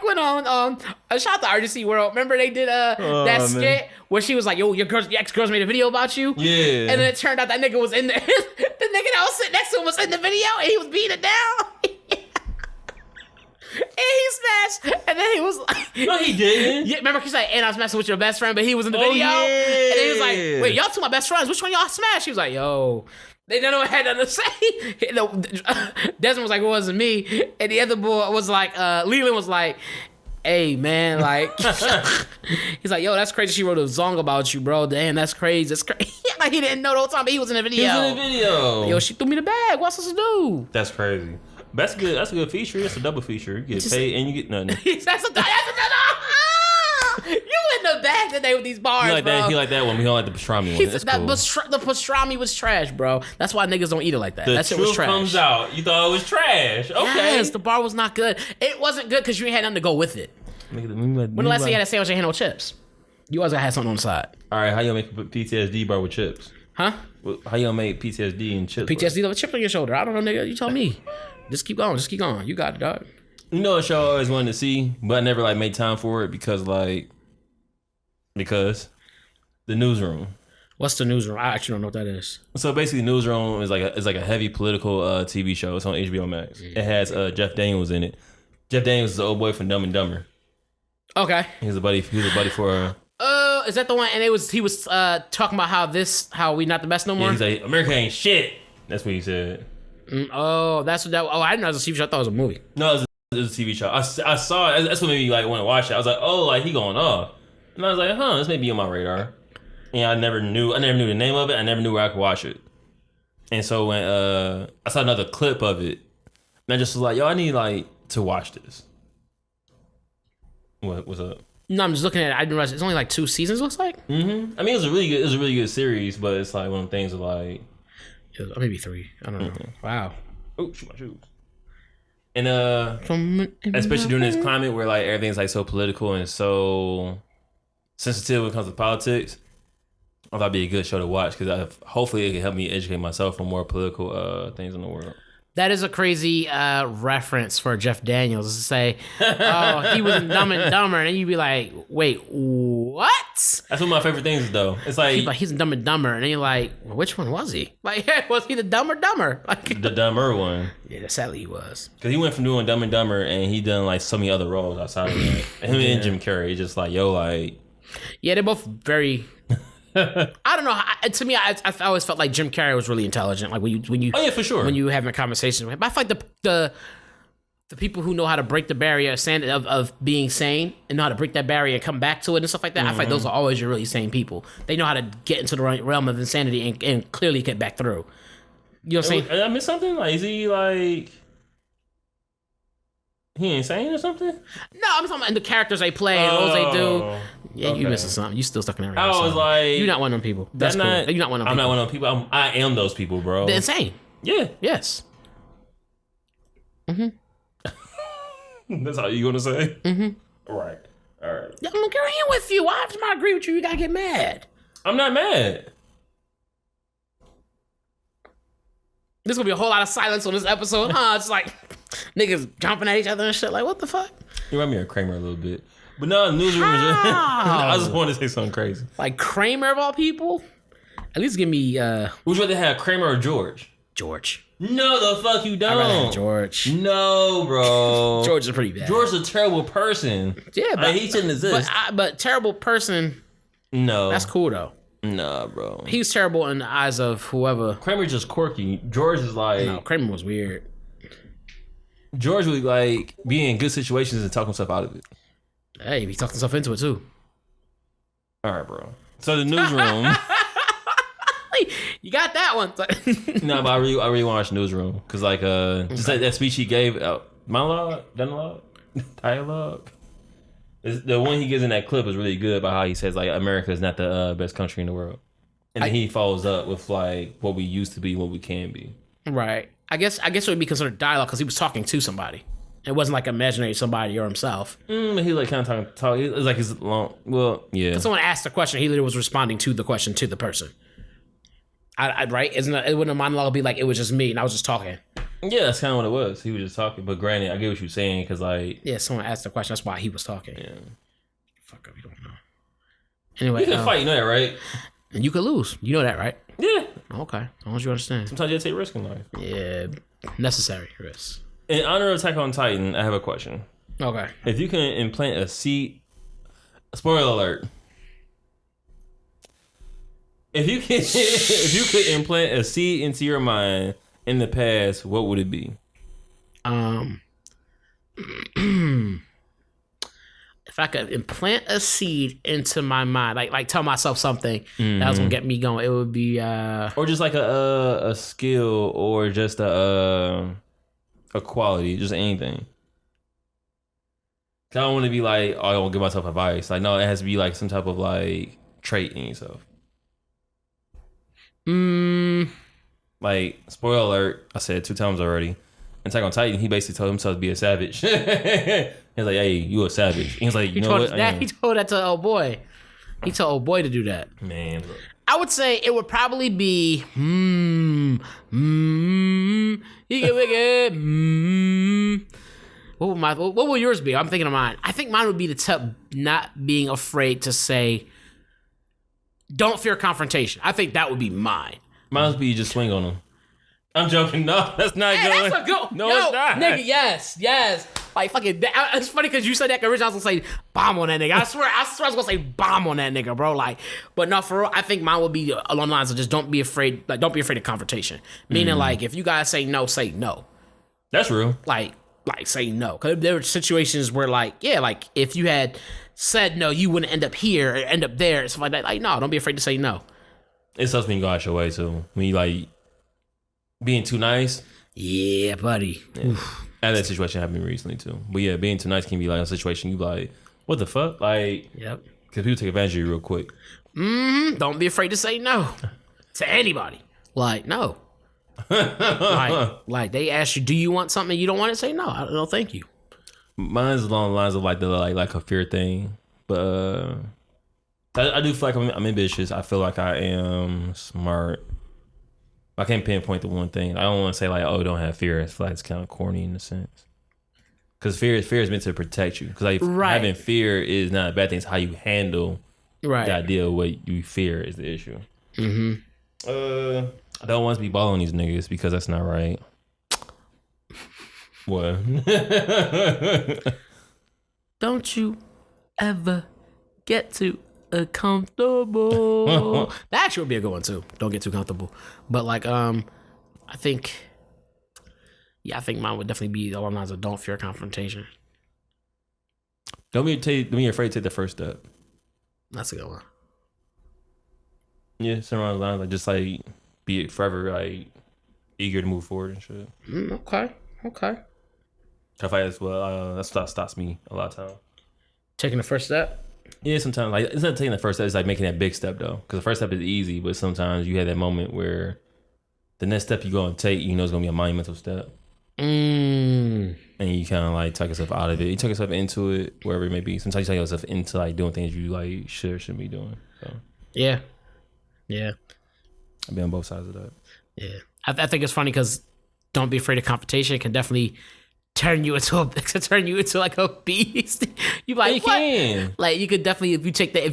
when on shout out to RGC World. Remember they did that skit where she was like, yo, your ex-girls made a video about you? Yeah. And then it turned out that nigga was in there. The nigga that was sitting next to him was in the video and he was beating it down. And he smashed, and then he was like, no, he didn't. Yeah, remember he's like, and I was messing with your best friend, but he was in the video. Yeah. And then he was like, wait, y'all two my best friends. Which one y'all smashed? He was like, yo. They didn't know what had nothing to say. Desmond was like, it wasn't me. And the other boy was like, Leland was like, hey, man, like, he's like, yo, that's crazy. She wrote a song about you, bro. Damn, that's crazy. That's crazy. Like, he didn't know the whole time, but he was in the video. He was in the video. Yo, she threw me the bag. What's supposed to do? That's crazy. That's good. That's a good feature. That's a double feature. You get paid and you get nothing. that's a you in the bag today with these bars, he like bro. That. He like that one. He don't like the pastrami one. That's cool. The pastrami was trash, bro. That's why niggas don't eat it like that. That shit was trash. The truth comes out. You thought it was trash. Okay. Yes, the bar was not good. It wasn't good because you ain't had nothing to go with it. When the last time you had a sandwich and had no chips? You always gotta have something on the side. All right, how you make a PTSD bar with chips? Huh? How you make PTSD and chips? PTSD with a chip on your shoulder. I don't know, nigga. You tell me. Just keep going. You got it, dog. You know a show I always wanted to see, but I never like made time for it because the Newsroom. What's the Newsroom? I actually don't know what that is. So basically, Newsroom is like a heavy political TV show. It's on HBO Max. It has Jeff Daniels in it. Jeff Daniels is the old boy from Dumb and Dumber. Okay. He's a buddy for. Is that the one? And he was talking about how we not the best no more. Yeah, he's like, America ain't shit. That's what he said. That's what that. Oh, I didn't know it was a TV show. I thought it was a movie. No, it was a TV show. I saw it. That's what made me like want to watch it. I was like, oh, like he going off, and I was like, this may be on my radar. And I never knew the name of it. I never knew where I could watch it. And so when I saw another clip of it, and I just was like, yo, I need like to watch this. What's up? No, I'm just looking at it. I didn't realize it's only like 2 seasons. Looks like. Mm-hmm. I mean, it was a really good series, but it's like one of the things of like. Maybe 3. I don't know. Wow. Oh, shoot my shoes. And especially during this climate where like everything's like so political and so sensitive when it comes to politics, I thought it'd be a good show to watch because hopefully it can help me educate myself on more political things in the world. That is a crazy reference for Jeff Daniels to say, oh, he was in Dumb and Dumber. And then you'd be like, wait, what? That's one of my favorite things, though. It's like... He's in Dumb and Dumber. And then you're like, well, which one was he? Like, was he the Dumb or Dumber? Like, the dumber one. Yeah, sadly he was. Because he went from doing Dumb and Dumber and he done like so many other roles outside of that. Him and Jim Carrey, just like, yo, like... Yeah, they're both very... I don't know. To me, I always felt like Jim Carrey was really intelligent. Like when you oh yeah, for sure. When you having a conversation with him, I feel like the people who know how to break the barrier of being sane and know how to break that barrier and come back to it and stuff like that. I feel like those are always your really sane people. They know how to get into the realm of insanity and clearly get back through. You know what I'm saying? Did I miss something? Like, is he like? He insane or something? No, I'm talking about the characters they play and roles they do. Yeah, okay. You missing something. You still stuck in that. I was like, you're not one of them people. That's cool. You're not one of them. I'm not one of them people. I am those people, bro. They're insane. Yeah. Yes. That's how you gonna say? All right. Yeah, I'm agreeing with you. Why if I agree with you, you gotta get mad? I'm not mad. There's gonna be a whole lot of silence on this episode, huh? It's like niggas jumping at each other and shit. Like, what the fuck? You remind me of Kramer a little bit. But no, newsroom. I just want to say something crazy. Like Kramer of all people? At least give me... Would you rather have Kramer or George? George. No, the fuck you don't. I'd rather have George. No, bro. George is pretty bad. George's a terrible person. Yeah, but... Like, he shouldn't exist. But terrible person... No. That's cool, though. Nah, bro. He's terrible in the eyes of whoever. Kramer's just quirky. George is like... No, Kramer was weird. George would like be in good situations and talk himself out of it. Hey, he talked himself into it too. All right, bro. So the newsroom. You got that one. No, but I really want to watch Newsroom because like just like that speech he gave, dialogue. The one he gives in that clip is really good about how he says like America is not the best country in the world, and then he follows up with like what we used to be, what we can be. Right. I guess it would be considered dialogue because he was talking to somebody. It wasn't like imaginary somebody or himself. But he like kind of talk. It was like his long. Well, yeah. If someone asked a question, he literally was responding to the question to the person. Right? It wouldn't a monologue be like it was just me and I was just talking. Yeah, that's kind of what it was. He was just talking. But granted, I get what you're saying because like someone asked the question. That's why he was talking. Yeah. Fuck up, you don't know. Anyway, you can fight. You know that, right? And you could lose. You know that, right? Yeah. Okay. As long as you understand. Sometimes you have to take risks in life. Yeah. Necessary risks. In honor of Attack on Titan, I have a question. Okay. If you can implant a seed, spoiler alert. If you could implant a seed into your mind in the past, what would it be? If I could implant a seed into my mind, like tell myself something that was gonna get me going, it would be or just like a skill or just a quality, just anything. I don't want to be like, oh, I won't give myself advice. Like, no, it has to be like some type of like trait in yourself. Like, spoiler alert, I said it 2 times already. Attack on Titan, he basically told himself to be a savage. He's like, hey, you a savage. He's like, you know what? He told that to old boy. He told old boy to do that. Man, look. I would say it would probably be what will yours be? I'm thinking of mine. I think mine would be the not being afraid to say, don't fear confrontation. I think that would be mine. Mine would be you just swing on him. I'm joking. No, that's not good. That's a good. No, it's not. Nigga, yes. Like fucking. It's funny because you said that. Originally, I was gonna say bomb on that nigga. I swear, I was gonna say bomb on that nigga, bro. Like, but no, for real, I think mine would be along the lines of just don't be afraid. Like, don't be afraid of confrontation. Meaning, like, if you guys say no, say no. That's real. Like say no. Because there were situations where, like, yeah, like if you had said no, you wouldn't end up here or end up there, stuff like that. Like, no, don't be afraid to say no. It sucks when you go out your way too. When you like being too nice. Yeah, buddy. Yeah. I had that situation happen recently too. But yeah, being too nice can be like a situation you like, what the fuck? Like, yep. Because people take advantage of you real quick. Don't be afraid to say no to anybody. Like, no. like they ask you, do you want something? You don't want it? Say no. No, thank you. Mine's along the lines of like a fear thing, but I do feel like I'm ambitious. I feel like I am smart. I can't pinpoint the one thing. I don't want to say like, oh, don't have fear. I feel like it's kind of corny in a sense. Because fear is meant to protect you. Because like having fear is not a bad thing. It's how you handle the idea of what you fear is the issue. I don't want to be balling these niggas because that's not right. What? Don't you ever get too comfortable. That actually would be a good one too. Don't get too comfortable. But like, I think mine would definitely be along the lines of don't fear confrontation. Don't be afraid to take the first step. That's a good one. Yeah, something along the lines like just like be forever like eager to move forward and shit. Okay. I find that's what stops me a lot of time. Taking the first step. Yeah, sometimes like it's not taking the first step. It's like making that big step though, because the first step is easy, but sometimes you have that moment where the next step you go and take, you know, it's gonna be a monumental step, and you kind of like talk yourself out of it. You talk yourself into it, wherever it may be. Sometimes you talk yourself into like doing things you like shouldn't be doing. So yeah. I've been on both sides of that. Yeah, I think it's funny because don't be afraid of confrontation. It can definitely turn you into like a beast. You like, you what? Can. Like you could definitely if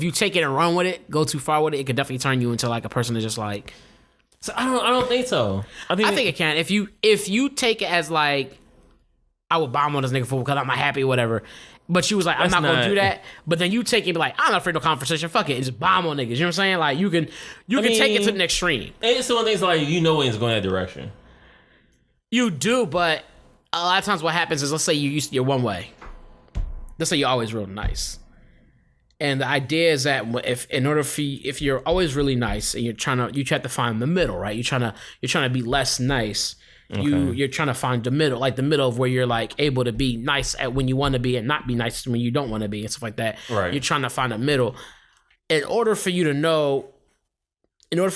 you take it and run with it, go too far with it, it could definitely turn you into like a person that's just like. So I don't think so. I think it can. If you take it as like, I would bomb on this nigga for because I'm not happy or whatever. But she was like, I'm not gonna do that. But then you take it and be like, I'm not afraid of conversation. Fuck it, and just bomb on niggas. You know what I'm saying? Like you can take it to the extreme. It's one of things like you know when it's going that direction. You do, but a lot of times what happens is let's say you're one way. Let's say you're always real nice. And the idea is that if you're always really nice and you try to find the middle, right? You're trying to be less nice. Okay. You're trying to find the middle of where you're like able to be nice at when you want to be and not be nice when you don't want to be and stuff like that. Right. You're trying to find a middle. In order for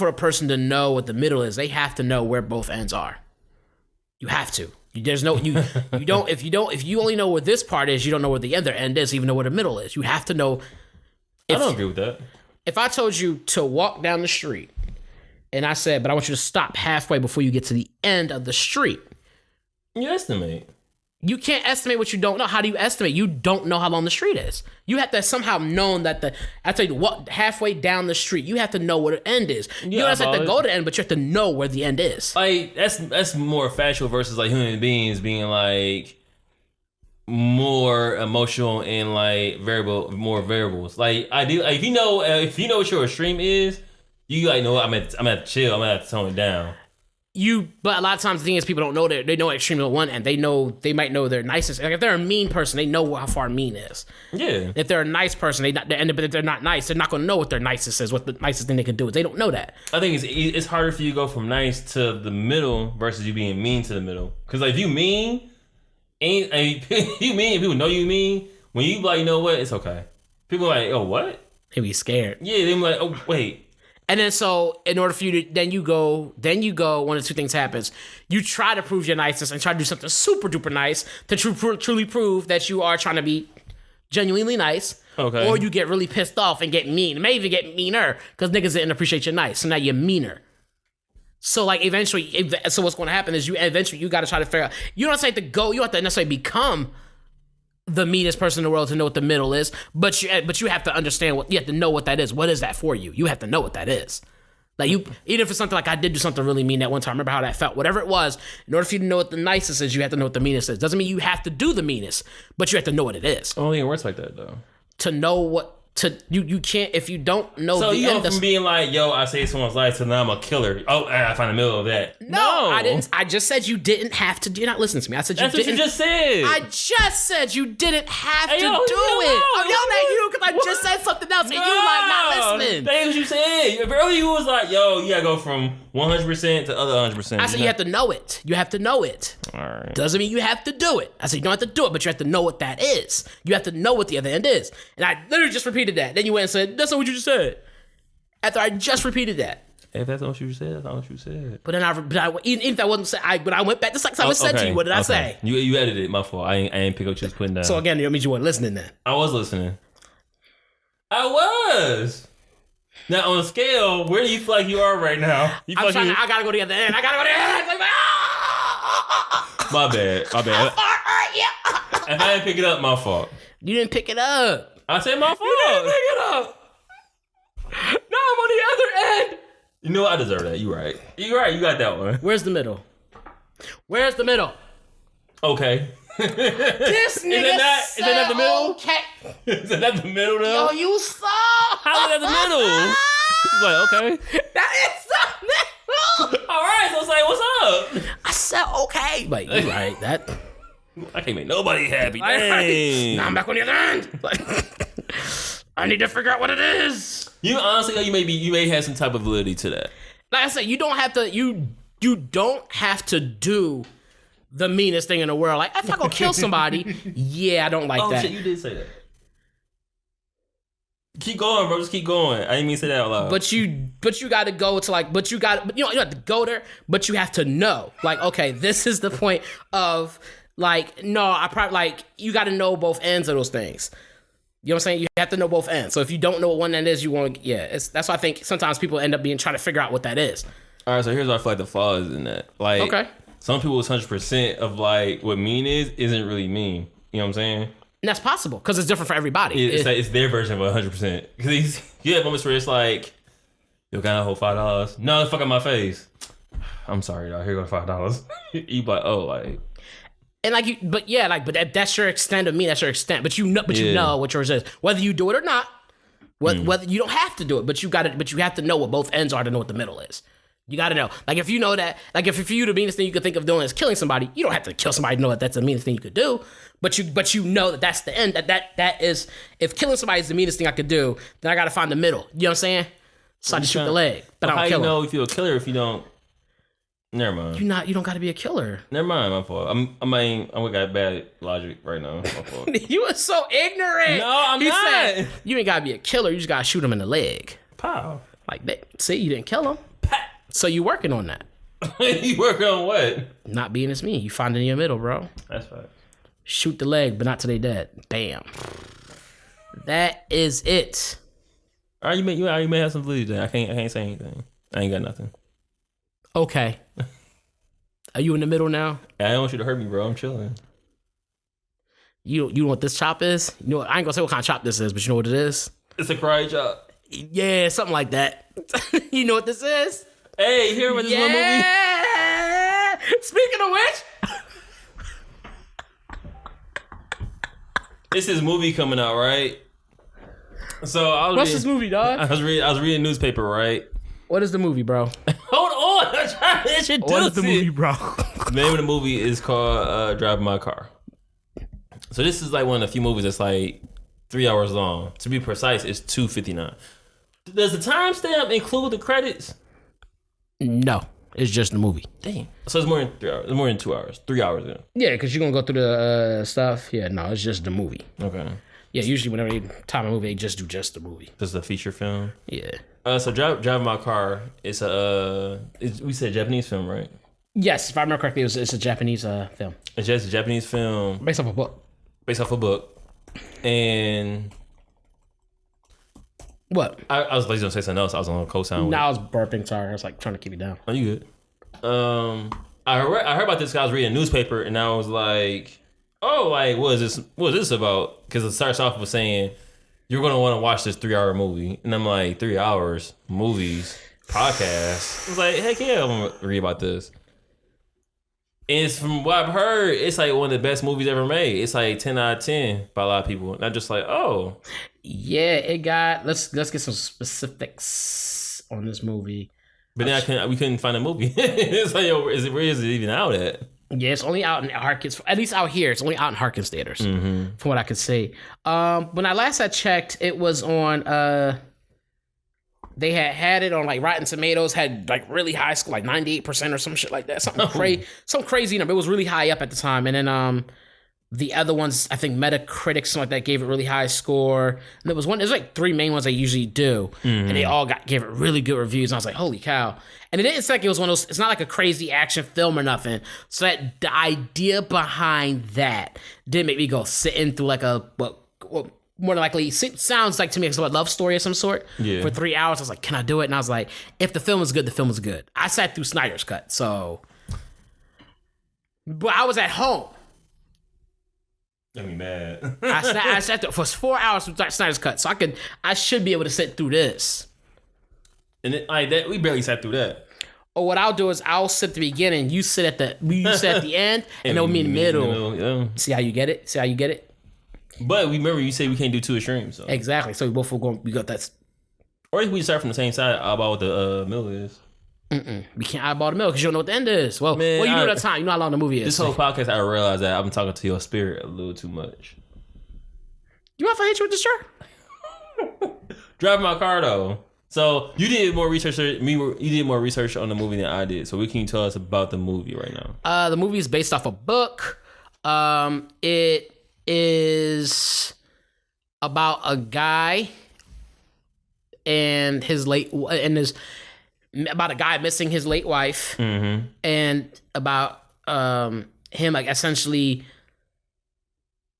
a person to know what the middle is, they have to know where both ends are. You have to. There's no you don't if you only know where this part is, you don't know where the other end is, even know where the middle is. You have to know. I don't agree with that. If I told you to walk down the street and I said, but I want you to stop halfway before you get to the end of the street. You estimate. You can't estimate what you don't know. How do you estimate? You don't know how long the street is. You have to somehow know that I tell you what, halfway down the street, you have to know where the end is. You don't have to go to the end, but you have to know where the end is. Like that's more factual versus like human beings being like more emotional and like more variables. Like I do. Like, if you know what your extreme is, you like know I'm at chill. I'm at tone it down. But a lot of times the thing is people don't know that they know extreme one and they might know their nicest. Like if they're a mean person, they know how far mean is. Yeah. If they're a nice person, but if they're not nice, they're not going to know what their nicest is. What the nicest thing they can do is they don't know that. I think it's harder for you to go from nice to the middle versus you being mean to the middle. Because like if you mean, you mean, people know you mean. When you like, you know what, it's okay. People are like, oh, what? They be scared. Yeah, they be like, oh, wait. And then so in order for you to then you go one of two things happens. You try to prove your nicest and try to do something super duper nice to truly prove that you are trying to be genuinely nice. Okay. Or you get really pissed off and get mean. Maybe get meaner because niggas didn't appreciate you nice. So now you're meaner. So like eventually, so what's going to happen is you got to try to figure out. You don't have to go. You don't have to necessarily become the meanest person in the world to know what the middle is, but you have to understand you have to know what that is. What is that for you? You have to know what that is. Like even if it's something like I did do something really mean that one time. Remember how that felt? Whatever it was, in order for you to know what the nicest is, you have to know what the meanest is. Doesn't mean you have to do the meanest, but you have to know what it is. I don't think it works like that though. To know what. You can't if you don't know. So the you end go from being like, yo, I saved someone's life to now I'm a killer. Oh, I find the middle of that. No, I didn't. I just said you didn't have to. You're not listening to me. I said you That's didn't. That's what you just said. I just said you didn't have to do yo, it. I'm yelling at you because I just said something else and you like not listening. That's what you said. Earlier you was like, yo, you gotta go from 100% to other 100%. I said you have to know it. You have to know it. All right. Doesn't mean you have to do it. I said you don't have to do it, but you have to know what that is. You have to know what the other end is. And I literally just repeated that. Then you went and said, that's not what you just said. After I just repeated that. If that's not what you said, that's not what you said. But then even if that wasn't said, but I went back to like I said to you. What did I say? You edited it. My fault. I ain't pick up what you was putting down. So again, that means you weren't listening then. I was listening. I was. Now on a scale, where do you feel like you are right now? I gotta go to the other end. I gotta go to the other end. My bad. If I didn't pick it up, my fault. You didn't pick it up. I said my fault. You didn't pick it up. Now I'm on the other end. You know what? I deserve that. You right. You right. You got that one. Where's the middle? Okay. This nigga is that the middle? Okay. Is that the middle though? Yo, you saw. How is that the middle? He's like, okay. That is the middle. All right. So it's like, what's up? I said okay. Like, you right. That. I can't make nobody happy. Dang. Now I'm back on the other end. I need to figure out what it is. You honestly, you may have some type of validity to that. Like I said, you don't have to. You don't have to do the meanest thing in the world. Like if I go kill somebody, yeah, I don't like that. Oh shit, you did say that. Keep going, bro. Just keep going. I didn't mean to say that out loud. But you got to go to like. You don't have to go there. But you have to know. Like, okay, this is the point of like. No, I probably like. You got to know both ends of those things. You know what I'm saying? You have to know both ends. So if you don't know what one end is, you want to, that's why I think sometimes people end up trying to figure out what that is. All right, so here's why I feel like the flaw is in that. Like, okay. Some people's 100% of like what mean isn't really mean. You know what I'm saying? And that's possible because it's different for everybody. It's their version of 100%. Because you have moments where it's like, yo, can I hold $5? No, fuck out my face. I'm sorry, dog. Here goes $5. You like, oh, like. And like but that's your extent of me. That's your extent. But you know what yours is, whether you do it or not. Whether you don't have to do it, but you have to know what both ends are to know what the middle is. You got to know. Like if you know that, like if for you the meanest thing you could think of doing is killing somebody, you don't have to kill somebody to know that that's the meanest thing you could do. But you know that that's the end. That is, if killing somebody is the meanest thing I could do, then I got to find the middle. You know what I'm saying? So I just shoot the leg, but I don't kill him. How you know if you're a killer if you don't? Never mind. You don't got to be a killer. Never mind, my fault. I'm got bad logic right now. My fault. You are so ignorant. No, I'm not. Said, you ain't got to be a killer. You just got to shoot him in the leg. Pow. Like that. See, you didn't kill him. Pat. So you working on that. You working on what? Not being as me. You find it in your middle, bro. That's right. Shoot the leg, but not till they dead. Bam. That is it. All right, you may have some validity there. I can't say anything. I ain't got nothing. Okay. Are you in the middle now? I don't want you to hurt me, bro. I'm chilling. You know what this chop is? You know, I ain't gonna say what kind of chop this is, but you know what it is? It's a karate chop. Yeah, something like that. You know what this is? Hey, you hear about this one movie? Speaking of which, it's this movie coming out, right? So what's this movie, dog? I was reading a newspaper, right? What is the movie, bro? Hold on, I'm trying to introduce What is the movie, bro? The name of the movie is called Driving My Car. So this is like one of the few movies that's like 3 hours long. To be precise, it's 2:59. Does the timestamp include the credits? No, it's just the movie. Damn. So it's more than 3 hours. It's more than 2 hours. 3 hours in. Yeah, because you're gonna go through the stuff. Yeah, no, it's just the movie. Okay. Yeah, usually whenever they time a movie, they just do just the movie. Just a feature film. Yeah. So Driving My Car, we said Japanese film, right? Yes, if I remember correctly, it's a Japanese film. It's just a Japanese film. Based off a book. And what? I was lazy to say something else. I was on a co-sign. No, I was burping. Sorry, I was like trying to keep you down. Oh, you good? I heard about this guy. I was reading a newspaper, and I was like, "Oh, like what is this about?" Because it starts off with saying you're gonna want to watch this 3 hour movie, and I'm like, 3 hours movies podcast. I was like, heck yeah, I'm gonna read about this. And it's from what I've heard, it's like one of the best movies ever made. It's like 10 out of 10 by a lot of people. And I'm just like, oh. Yeah, it got, let's get some specifics on this movie. But then we couldn't find a movie. It's like, yo, where is it even out at? Yeah, it's only out in Harkins, at least out here, it's only out in Harkins theaters, from what I could see. When I last checked, it was on, they had it on like Rotten Tomatoes, had like really high score, like 98% or some shit like that. Some crazy number. It was really high up at the time. And then The other ones, I think Metacritic, something like that, gave it really high score. And there was there's like 3 main ones I usually do. And they all gave it really good reviews. And I was like, holy cow. And it didn't like it was one of those, it's not like a crazy action film or nothing. So that the idea behind that did make me go sitting through like a, what more than likely sounds like to me it's a love story of some sort. For 3 hours. I was like, can I do it? And I was like, if the film is good, the film is good. I sat through Snyder's Cut. So, but I was at home. Got me mad. I sat there for 4 hours with Snyder's Cut, so I should be able to sit through this. And we barely sat through that. Or what I'll do is I'll sit at the beginning, you sit at the end, and then me in the middle. Yeah. See how you get it? But remember, you say we can't do 2 extremes. So. Exactly. So we both we got that. Or if we start from the same side, about what the middle is. We can't eyeball the middle because you don't know what the end is. Well, Man, you know that time. You know how long the movie is. This whole podcast, I realized that I've been talking to your spirit a little too much. You want to hit you with this shirt? Driving my car though. So you did more research. You did more research on the movie than I did. So what can you tell us about the movie right now? The movie is based off a book. It is about a guy and about a guy missing his late wife, and about him like essentially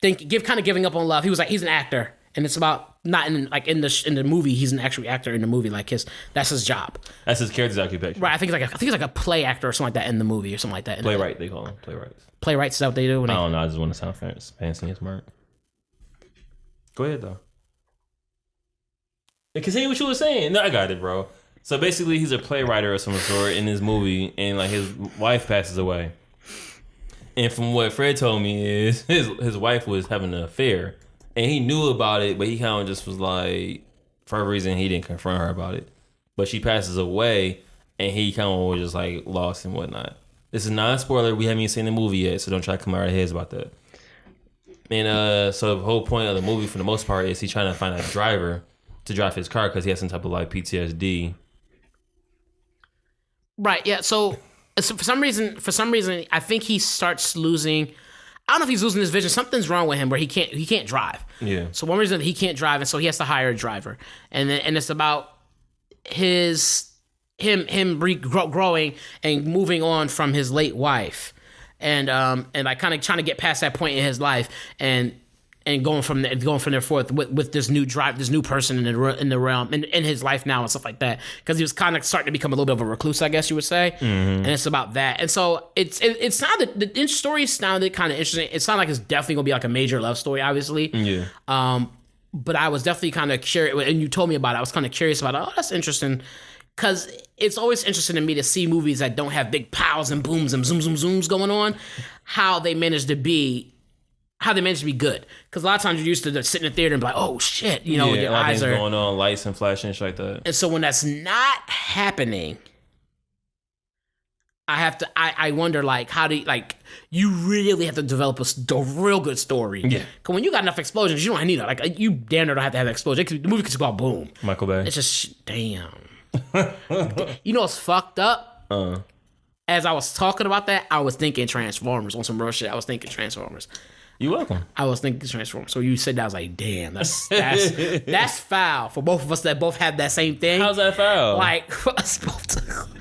giving up on love. He's an actor, and it's about not in the movie. He's an actual actor in the movie. That's his job. That's his character's occupation. Right. I think he's like a play actor or something like that in the movie or something like that. Playwright, they call him playwrights. Playwrights, is that what they do? I don't know. I just want to sound fancy and smart. Go ahead though. Continue what you were saying. No, I got it, bro. So basically, he's a playwright of some sort in this movie, and like his wife passes away. And from what Fred told me is his wife was having an affair, and he knew about it, but he kind of just was like, for a reason, he didn't confront her about it. But she passes away, and he kind of was just like lost and whatnot. This is not a spoiler. We haven't even seen the movie yet, so don't try to come out of our heads about that. And so the whole point of the movie, for the most part, is he's trying to find a driver to drive his car because he has some type of like PTSD. Right. Yeah. So for some reason, I think he starts losing. I don't know if he's losing his vision. Something's wrong with him where he can't drive. Yeah. So one reason he can't drive, and so he has to hire a driver, and it's about him growing and moving on from his late wife, and like kind of trying to get past that point in his life, and going from there forth with this new person in the realm in his life now and stuff like that, because he was kind of starting to become a little bit of a recluse, I guess you would say. And it's about that. And so it sounded, the story sounded kind of interesting. It sounded like it's definitely gonna be like a major love story, obviously. Yeah. But I was definitely kind of curious, and you told me about it. I was kind of curious about it. Oh, that's interesting. Because it's always interesting to me to see movies that don't have big pows and booms and zooms going on, how they manage to be good. Because a lot of times you're used to sitting in the theater and be like, oh shit, your eyes are going on, lights and flashing and shit like that. And so when that's not happening, I wonder, like, how do you, like, you really have to develop a real good story. Yeah. Because when you got enough explosions, you don't need it. Like, you damn near don't have to have an explosion. The movie could just go out boom. Michael Bay. It's just, damn. You know what's fucked up? As I was talking about that, I was thinking Transformers on some real shit. I was thinking Transformers. You're welcome. I was thinking Transformers. So you said that, I was like, damn, that's foul for both of us that both have that same thing. How's that foul? Like,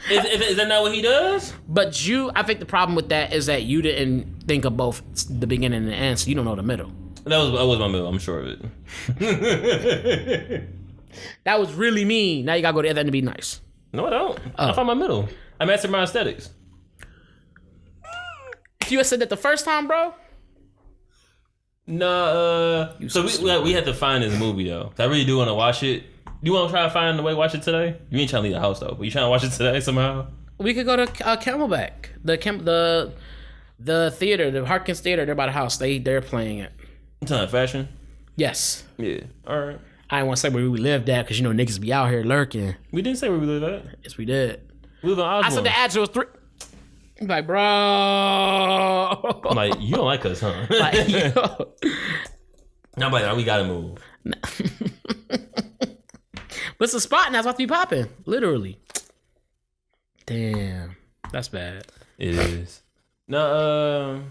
is that not what he does? But I think the problem with that is that you didn't think of both the beginning and the end, so you don't know the middle. That was my middle. I'm sure of it. That was really mean. Now you gotta go to the other end to be nice. No, I don't. I found my middle. I mastered my aesthetics. If you had said that the first time, bro. No, so we had to find this movie though. I really do want to watch it. You want to try to find a way to watch it today? You ain't trying to leave the house though, but you trying to watch it today somehow? We could go to Camelback, the theater, the Harkins Theater. They're by the house. They're playing it. You talking fashion? Yes. Yeah. All right. I didn't want to say where we lived at because niggas be out here lurking. We didn't say where we lived at. Yes, we did. We live in Osborne. I said the address was 3. I'm like, bro. I'm like, you don't like us, huh? Like, yo. I'm like, we gotta move. But it's a spot and that's about to be popping. Literally. Damn. That's bad. It is. No,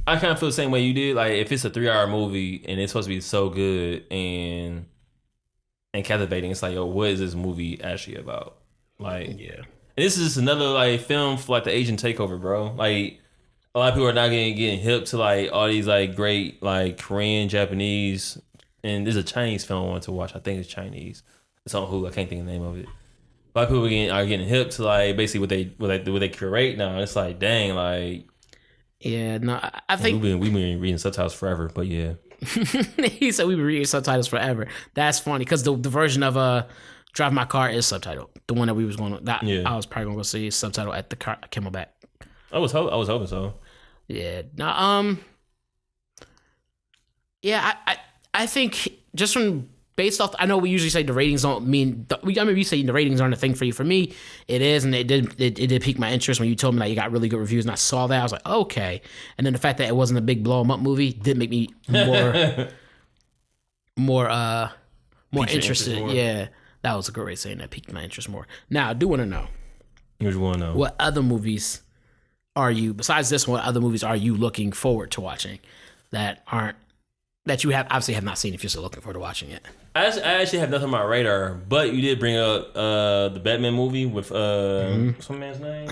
I kind of feel the same way you did. Like, if it's a 3-hour movie and it's supposed to be so good and captivating, it's like, yo, what is this movie actually about? Like, Yeah. this is just another like film for like the Asian takeover, bro. Like, a lot of people are not getting hip to like all these like great like Korean, Japanese, and there's a Chinese film I want to watch. I think it's Chinese. It's on Hulu. I can't think of the name of it. A lot of people are getting hip to like basically what they curate now. It's like, dang, like, Yeah, no, I think we've been reading subtitles forever, but yeah. he said we've been reading subtitles forever. That's funny because the version of Drive My Car is subtitled. The one that we was going to, I was probably going to go see subtitle at the Camelback. I was hoping so. Yeah. No, yeah, I think just from based off, I know we usually say the ratings don't mean. I remember you saying the ratings aren't a thing for you. For me, it is, and it did pique my interest when you told me that you got really good reviews, and I saw that. I was like, okay. And then the fact that it wasn't a big blow 'em up movie did make me more interested. More. Yeah, that was a great way of saying that. Piqued my interest more. Now, I do want to know. You want to know what other movies are you, besides this one, what other movies are you looking forward to watching that you have obviously have not seen if you're still looking forward to watching it? I actually have nothing on my radar, but you did bring up the Batman movie with what's my man's name?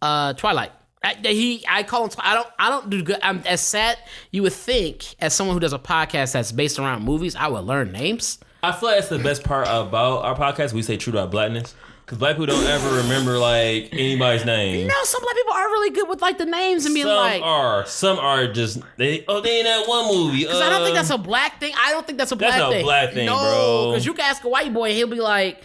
Twilight. I call him. I don't do good. I'm as sad. You would think, as someone who does a podcast that's based around movies, I would learn names. I feel like that's the best part about our podcast. We stay true to our blackness. Because black people don't ever remember, like, anybody's name. No, some black people are really good with, like, the names and being Some are just, they in that one movie. Because I don't think that's a black thing. I don't think that's a black thing. That's a black thing, no, bro. because you can ask a white boy, he'll be like,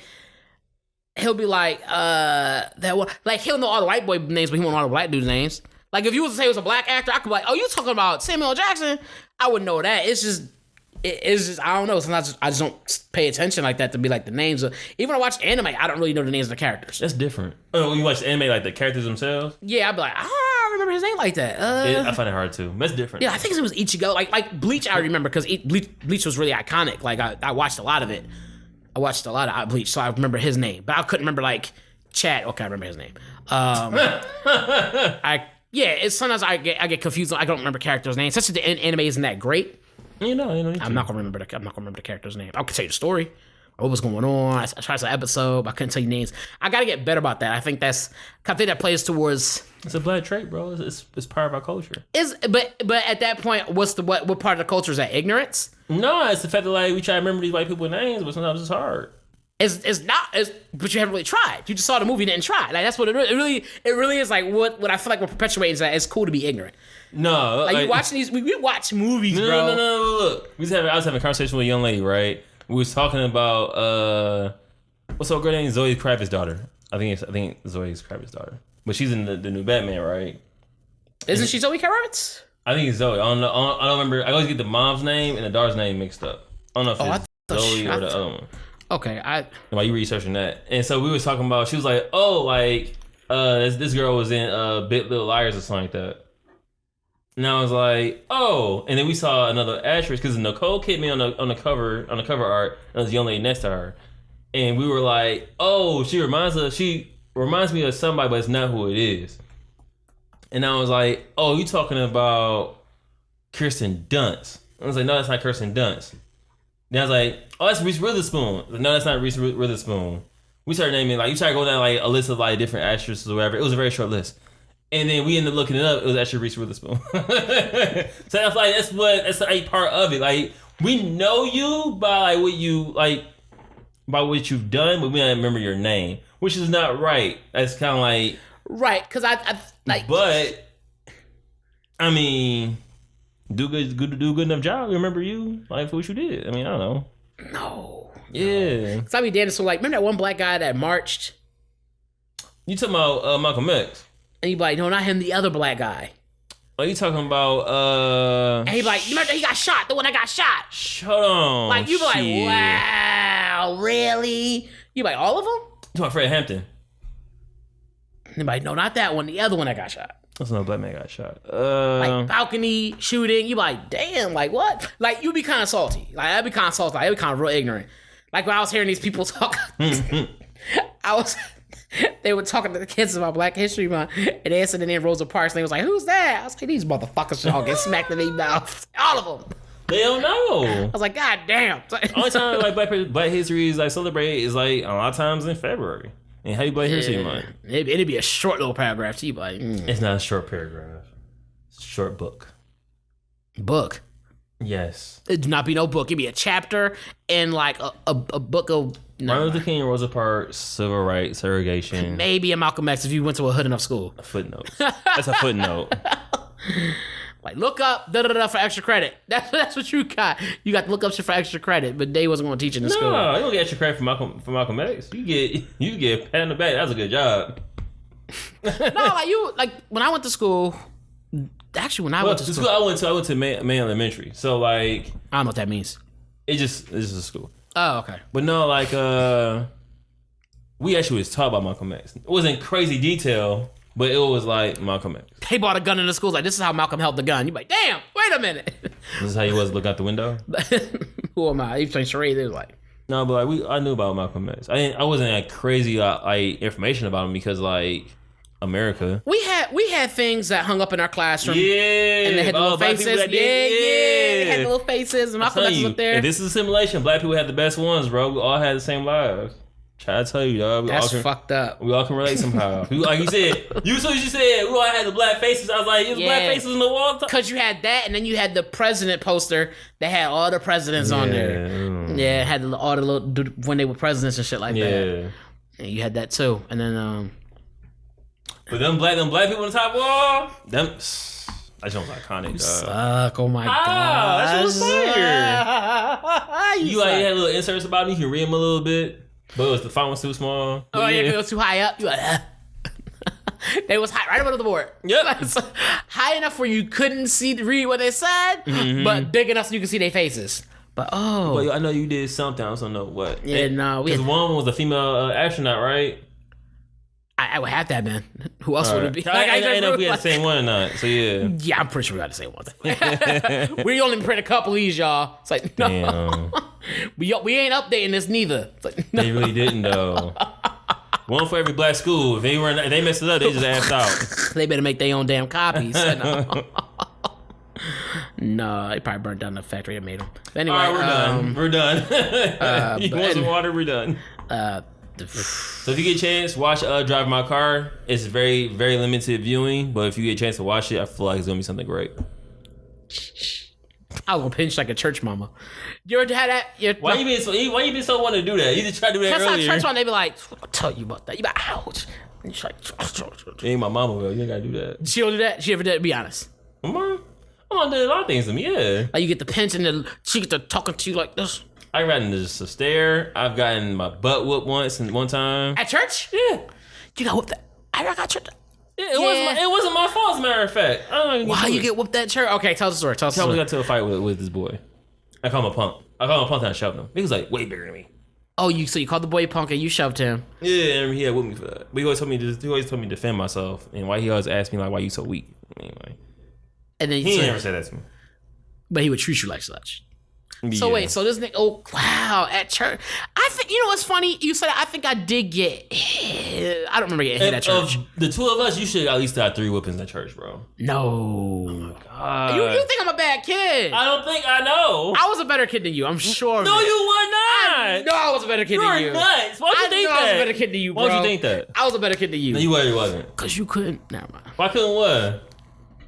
that one. Like, he'll know all the white boy names, but he won't know all the black dudes' names. Like, if you was to say it was a black actor, I could be like, oh, you talking about Samuel L. Jackson? I wouldn't know that. It's just, I don't know. Sometimes I just don't pay attention like that to be like the names of. Even when I watch anime, I don't really know the names of the characters. That's different. Oh, when you watch anime, like the characters themselves? Yeah, I'd be like, I don't remember his name like that. I find it hard too. That's different. Yeah, I think it was Ichigo. Like Bleach, I remember because Bleach was really iconic. Like I watched a lot of it. I watched a lot of Bleach, so I remember his name. But I couldn't remember like Chad. Okay, I remember his name. It's sometimes I get confused. I don't remember characters' names. Since the anime isn't that great. You know. I'm not gonna remember the character's name. I can tell you the story, what was going on. I tried to episode, but I couldn't tell you names. I gotta get better about that. I think that plays towards. It's a black trait, bro. It's part of our culture. But at that point, what part of the culture is that? Ignorance? No, it's the fact that like we try to remember these white people's names, but sometimes it's hard. It's not, but you haven't really tried. You just saw the movie and didn't try. Like that's what it really is. Like what I feel like we're perpetuating is that it's cool to be ignorant. No, like you watching these, we watch movies, bro. No. Look, I was having a conversation with a young lady, right? We was talking about what's her girl name? Zoe Kravitz's daughter. I think Zoe Kravitz's daughter, but she's in the new Batman, right? Isn't she Zoe Kravitz? I think it's Zoe. I don't remember. I always get the mom's name and the daughter's name mixed up. I don't know if it's Zoe or the other one. Okay, while you researching that, and so we was talking about. She was like, "Oh, like this girl was in Big Little Liars or something like that." And I was like, "Oh," and then we saw another actress because Nicole Kidman on the cover art, and there was a young lady next to her, and we were like, "Oh, she reminds me of somebody, but it's not who it is." And I was like, "Oh, you talking about Kirsten Dunst?" I was like, "No, that's not Kirsten Dunst." Then I was like, "Oh, that's Reese Witherspoon." Like, no, that's not Reese Witherspoon. We started naming, like, you started going down like a list of like different actresses or whatever. It was a very short list. And then we ended up looking it up. It was actually Reese Witherspoon. So I feel like that's like part of it. Like, we know you by by what you've done, but we don't remember your name, which is not right. That's kind of like right, because I like. But I mean, do good enough job. Remember you like for what you did. I mean, I don't know. No. Yeah. Because I be dancing. So like, remember that one black guy that marched? You talking about Malcolm X? And you be like, no, not him, the other black guy. Oh, you talking about And he be like, remember he got shot, the one that got shot. Hold on. Like you be like, wow, really? You be like, all of them? You talking about Fred Hampton? And he be like, no, not that one, the other one that got shot. That's another black man got shot. Like balcony shooting, you be like, damn, like what? Like you be kind of salty. Like I'd be kind of salty. I'd be kind of real ignorant. Like when I was hearing these people talk, I they were talking to the kids about Black History Month, and they said the name Rosa Parks, and they was like, "Who's that?" I was like, "These motherfuckers should all get smacked in their mouth, all of them." They don't know. I was like, "God damn!" Only time like Black History is like celebrated is like a lot of times in February. And Happy Black History Month. It'd be a short little paragraph too, like it's not a short paragraph. It's a short book. Book. Yes. It'd not be no book. It'd be a chapter and like a book of Martin Luther King and Rosa Parks, civil rights, segregation. Maybe a Malcolm X if you went to a hood enough school. A footnote. That's a footnote. Like look up for extra credit. That's what you got. You got to look up shit for extra credit, but they wasn't going to teach in the school. No, you don't get extra credit for Malcolm X. You get a pat on the back. That's a good job. No, like when I went to school. Actually, when I went to school, I went to Main Elementary. So like, I don't know what that means. It's just a school. Oh, okay. But no, like we actually was taught about Malcolm X. It wasn't crazy detail, but it was like Malcolm X. They bought a gun in the school. Like, this is how Malcolm held the gun. You're like, damn, wait a minute. This is how he was looking out the window? Who am I? He was playing charades. It was like... No, but like I knew about Malcolm X. I wasn't like crazy like information about him because like America. We had things that hung up in our classroom. Yeah. And they had the little faces. Yeah. They had the little faces. And Malcolm X was up there. And this is a simulation. Black people had the best ones, bro. We all had the same lives. Try to tell you, dog. That's fucked up. We all can relate somehow. Like you said, you said, we all had the black faces. I was like, there's black faces on the wall. Because you had that, and then you had the president poster that had all the presidents on there. Yeah, it had all the little, when they were presidents and shit like that. And you had that too. And then, but them black people on the top wall, that shit was iconic, dog. Suck, oh my god. That shit was fire. You like had little inserts about it, you can read them a little bit. But it was the font was too small. Oh yeah, it was too high up. You like, they was high right above the board. Yep. Like, high enough where you couldn't read what they said, but big enough so you could see their faces. But I know you did something. I don't know what. Yeah, no, because one was a female astronaut, right? I would have that, man. Who else would it be? Like, I didn't know if we had the same one or not. So yeah. Yeah, I'm pretty sure we got the same one. We only print a couple of these, y'all. It's like no. Damn. We ain't updating this neither. It's like, no. They really didn't though. One for every black school. If they messed it up, they just asked out. They better make their own damn copies. No, they probably burned down the factory that made them. But anyway, all right, we're done. You want some water? We're done. So if you get a chance, watch Drive My Car. It's very, very limited viewing, but if you get a chance to watch it, I feel like it's gonna be something great. I was gonna pinch like a church mama. You ever had that? Why you been so want to do that? You just tried to do that earlier. That's how church mama, they be like, I'll tell you about that. You be like, ouch. And she's like, it ain't my mama, though. You ain't gotta do that. She don't do that? She ever did? Be honest. My mom did a lot of things to me, yeah. Like you get the pinch and she get to talking to you like this. I've gotten just a stare. I've gotten my butt whooped one time. At church? Yeah. You got whooped I got church. Yeah, it wasn't my fault, as a matter of fact. Why you get whooped at church? Okay, tell the story. Tell the story. I got to a fight with this boy. I called him a punk. And I shoved him. He was like way bigger than me. Oh, so you called the boy a punk and you shoved him. Yeah, and he had whooped me for that. But he always told me to defend myself, and why he always asked me like, why you so weak? Anyway. And then he never said that to me. But he would treat you like such. Yeah. So wait, so this nigga, oh wow, at church. I think, you know what's funny? You said I think I did get hit. I don't remember getting hit at church. Of the two of us, you should at least have 3 whoopings at church, bro. No. Oh my God. You think I'm a bad kid? I don't think I know. I was a better kid than you, I'm sure. No, you were not. No, I was a better kid than you. You're nuts. Why'd you think that? I was a better kid than you, bro. Why'd you think that? I was a better kid than you. No, you wasn't. Because you couldn't. Never mind. Why couldn't what?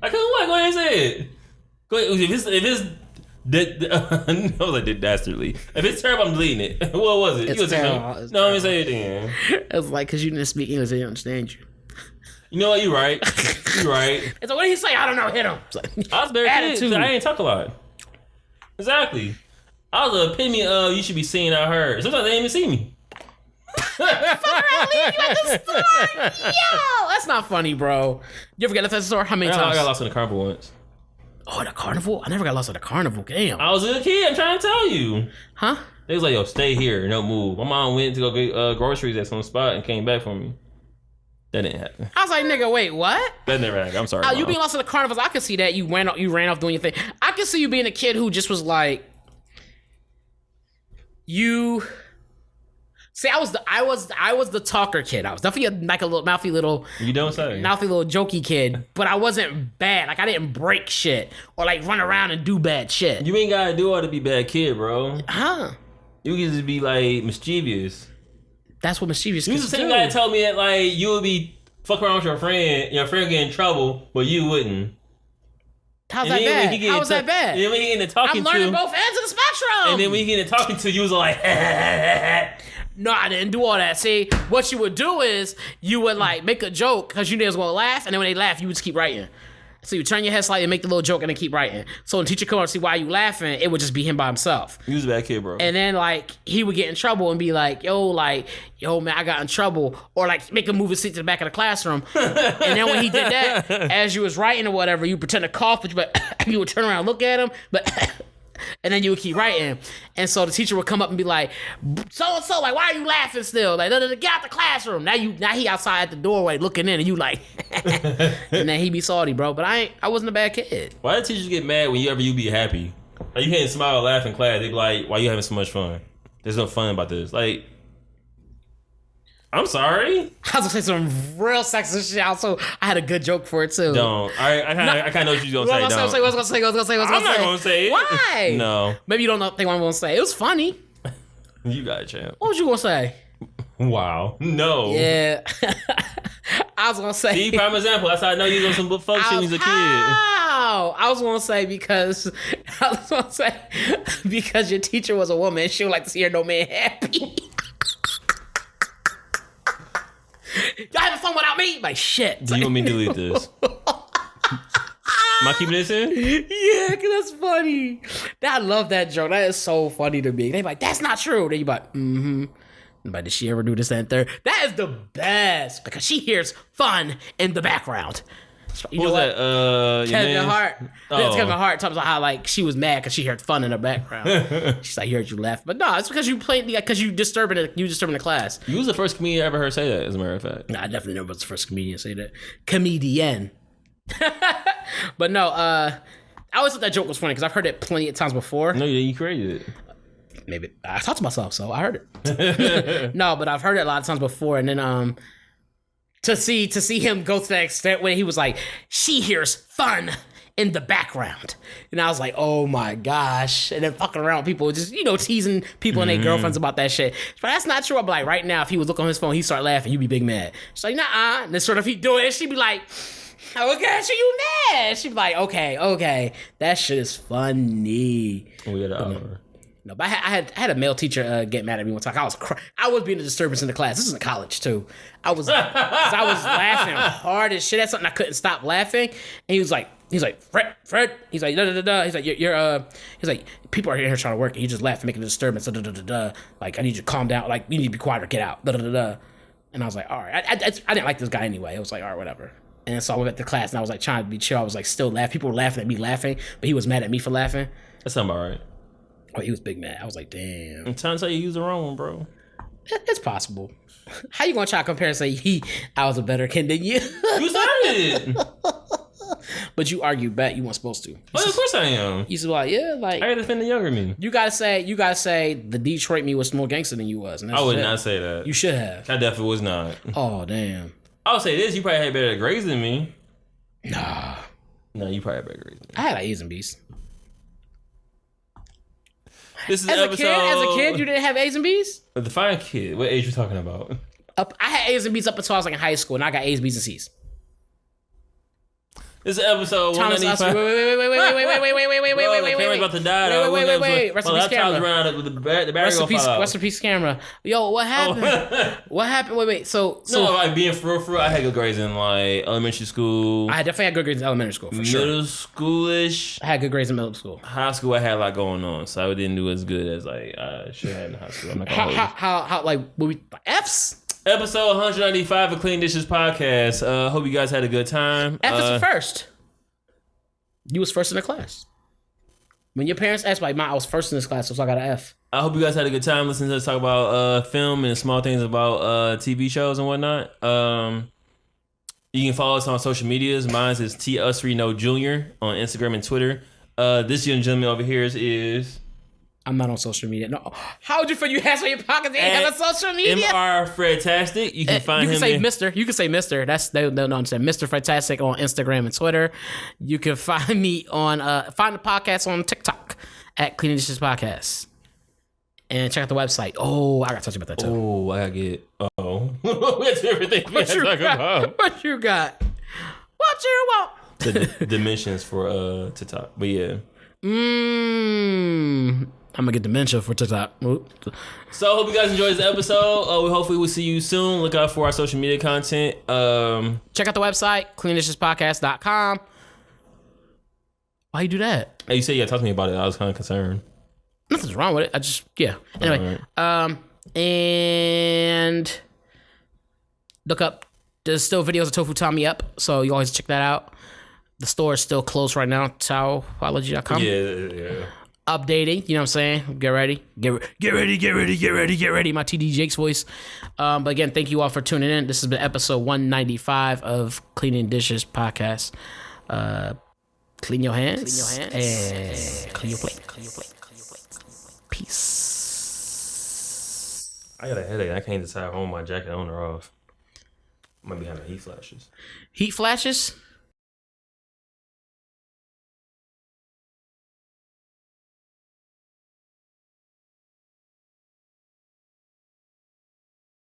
I couldn't what? Go ahead and say it. Go ahead. If it's I was like dastardly. If it's terrible, I'm deleting it. What was it? It's terrible. No, let me say it again. It's like because you didn't speak English, they didn't understand you. You know what? You're right. You're right. And so what did he say? I don't know. Hit him. Like, I was very attitude. I ain't talk a lot. Exactly. I was the epitome of you should be seen, I heard. Sometimes they didn't even see me. Fucker, I leave you at the store. Yo, that's not funny, bro. You ever get lost at the store? How many times? I got lost in the carnival once. Oh, the carnival? I never got lost at the carnival. Damn. I was a kid. I'm trying to tell you. Huh? They was like, yo, stay here. Don't move. My mom went to go get groceries at some spot and came back for me. That didn't happen. I was like, nigga, wait, what? That never happened. I'm sorry. You being lost at the carnivals, I could see that. You ran off doing your thing. I could see you being a kid who just was like, See, I was the talker kid. I was definitely like a little mouthy little jokey kid, but I wasn't bad. Like I didn't break shit or like run around and do bad shit. You ain't gotta do all to be bad kid, bro. Huh? You can just be like mischievous. That's what mischievous kids do. You the same guy that told me that like you would be fucking around with your friend get in trouble, but you wouldn't. How's that bad? How's that bad? And then when he get into talking to, I'm learning both ends of the spectrum. And then when you get into talking to, you was like, no, I didn't do all that. See, what you would do is you would like make a joke because you knew they was gonna laugh, and then when they laugh, you would just keep writing. So you turn your head slightly and make the little joke and then keep writing. So when the teacher come up and see why you laughing, it would just be him by himself. He was a bad kid, bro. And then like he would get in trouble and be like, yo man, I got in trouble. Or like make a move and sit to the back of the classroom. And then when he did that, as you was writing or whatever, you pretend to cough, but you would turn around and look at him, but and then you would keep writing. And so the teacher would come up and be like, so-and-so, like, why are you laughing still? Like, get out the classroom. Now he outside at the doorway looking in and you like, and then he be salty, bro. But I wasn't a bad kid. Why do teachers get mad whenever you be happy? Like, you can't smile or laugh in class. They be like, why you having so much fun? There's no fun about this. Like, I'm sorry. I was gonna say some real sexist shit. Also, I had a good joke for it too. Don't. I kind of know what you're gonna say. What was I gonna say? I'm not gonna say it. Why? No. Maybe you don't know what I'm gonna say. It was funny. You got it, champ. What was you gonna say? Wow. No. Yeah. I was gonna say. See, prime example. That's how I know you was on some fuck shit when you was a kid. I was gonna say because your teacher was a woman, she would like to see her no man happy. Y'all having fun without me? Like shit. Do you want me to delete this? Am I keeping this in? Yeah, because that's funny. I love that joke. That is so funny to me. They be like, that's not true. Then you be like, But did she ever do this and third? That is the best because she hears fun in the background. You know what? Kevin Hart. That's Kevin Hart talks about how like she was mad because she heard fun in the background. She's like, heard you laugh, but no, it's because you played because you disturbing the class. You was the first comedian I ever heard say that. As a matter of fact, nah, I definitely never was the first comedian to say that. Comedian. But no, I always thought that joke was funny because I've heard it plenty of times before. No, you created it. Maybe I talked to myself, so I heard it. No, but I've heard it a lot of times before, and then to see him go to that extent where he was like, she hears fun in the background. And I was like, oh my gosh. And then fucking around with people, just, teasing people and their girlfriends about that shit. But that's not true. I'm like, right now, if he was looking on his phone, he'd start laughing, you'd be big mad. She's like, nah. And then sort of he do it, she'd be like, okay, so you mad? She'd be like, okay. That shit is funny. We had an hour. No, but I had a male teacher get mad at me one time. I was being a disturbance in the class. This is in college too. I was laughing hard as shit at something. I couldn't stop laughing. And he was like, Fred. He's like, da da da da. He's like, he's like, people are here trying to work. And you just laugh and make a disturbance. Da da da da da. Like, I need you to calm down. Like, you need to be quiet or get out. Da da da da. And I was like, all right. I didn't like this guy anyway. I was like, all right, whatever. And so I went back to class and I was like trying to be chill. I was like still laughing. People were laughing at me laughing, but he was mad at me for laughing. That sounds about right. Oh, he was big mad. I was like, damn. I'm trying to tell you, use the wrong one, bro. It's possible. How you gonna try to compare and say I was a better kid than you? You started it. But you argued back. You weren't supposed to. Oh, of course I am. You said like, yeah, like I gotta defend the younger me. You gotta say the Detroit me was more gangster than you was. And I would not say that. You should have. I definitely was not. Oh damn. I would say this. You probably had better grades than me. Nah. No, you probably had better grades than me. I had A's and B's. This is as a kid, you didn't have A's and B's? The fine kid. What age you talking about? I had A's and B's up until I was like in high school, and I got A's, B's, and C's. This is episode 195. Wait. About to die. Wait. Rest in peace, camera. The battery rest in peace, camera. Yo, what happened? What happened? Wait. So no, like being for real, I had good grades in like elementary school. I definitely had good grades in elementary school for sure. Middle schoolish. I had good grades in middle school. High school, I had a lot going on, so I didn't do as good as like I should have in high school. I'm not gonna how like what we F's? Episode 195 of Clean Dishes Podcast. Hope you guys had a good time. F is first. You was first in the class. When your parents asked, like, I was first in this class, so I got an F. I hope you guys had a good time listening to us talk about film and small things about TV shows and whatnot. You can follow us on social medias. Mine is TUsReno Jr. on Instagram and Twitter. This young gentleman over here is I'm not on social media. No. How would you feel you have on your pockets? You ain't have a social media. MR Fredtastic. You can find him. You can say Mr. You can say Mr. They'll know understand. Mr. Fantastic on Instagram and Twitter. You can find me on find the podcast on TikTok at Cleaning Dishes Podcast. And check out the website. Oh, I gotta talk to you about that too. Oh, I gotta get that's everything we What you talk got? about. What you got? What you want? The dimensions for TikTok. But yeah. I'm gonna get dementia for TikTok. So I hope you guys enjoyed this episode. We hopefully will see you soon. Look out for our social media content. Check out the website, cleandishespodcast.com. Why you do that? You said you gotta talk to me about it. I was kind of concerned. Nothing's wrong with it. I just Anyway, and look up. There's still videos of Tofu Tommy up, so you always check that out. The store is still closed right now. Taoology.com. Yeah. Updating, you know what I'm saying? Get ready. My TD Jake's voice. But again, thank you all for tuning in. This has been episode 195 of Cleaning Dishes Podcast. Clean your hands. And clean your plate. Peace. I got a headache. I can't decide if I want my jacket on or off. I might be having heat flashes. Heat flashes?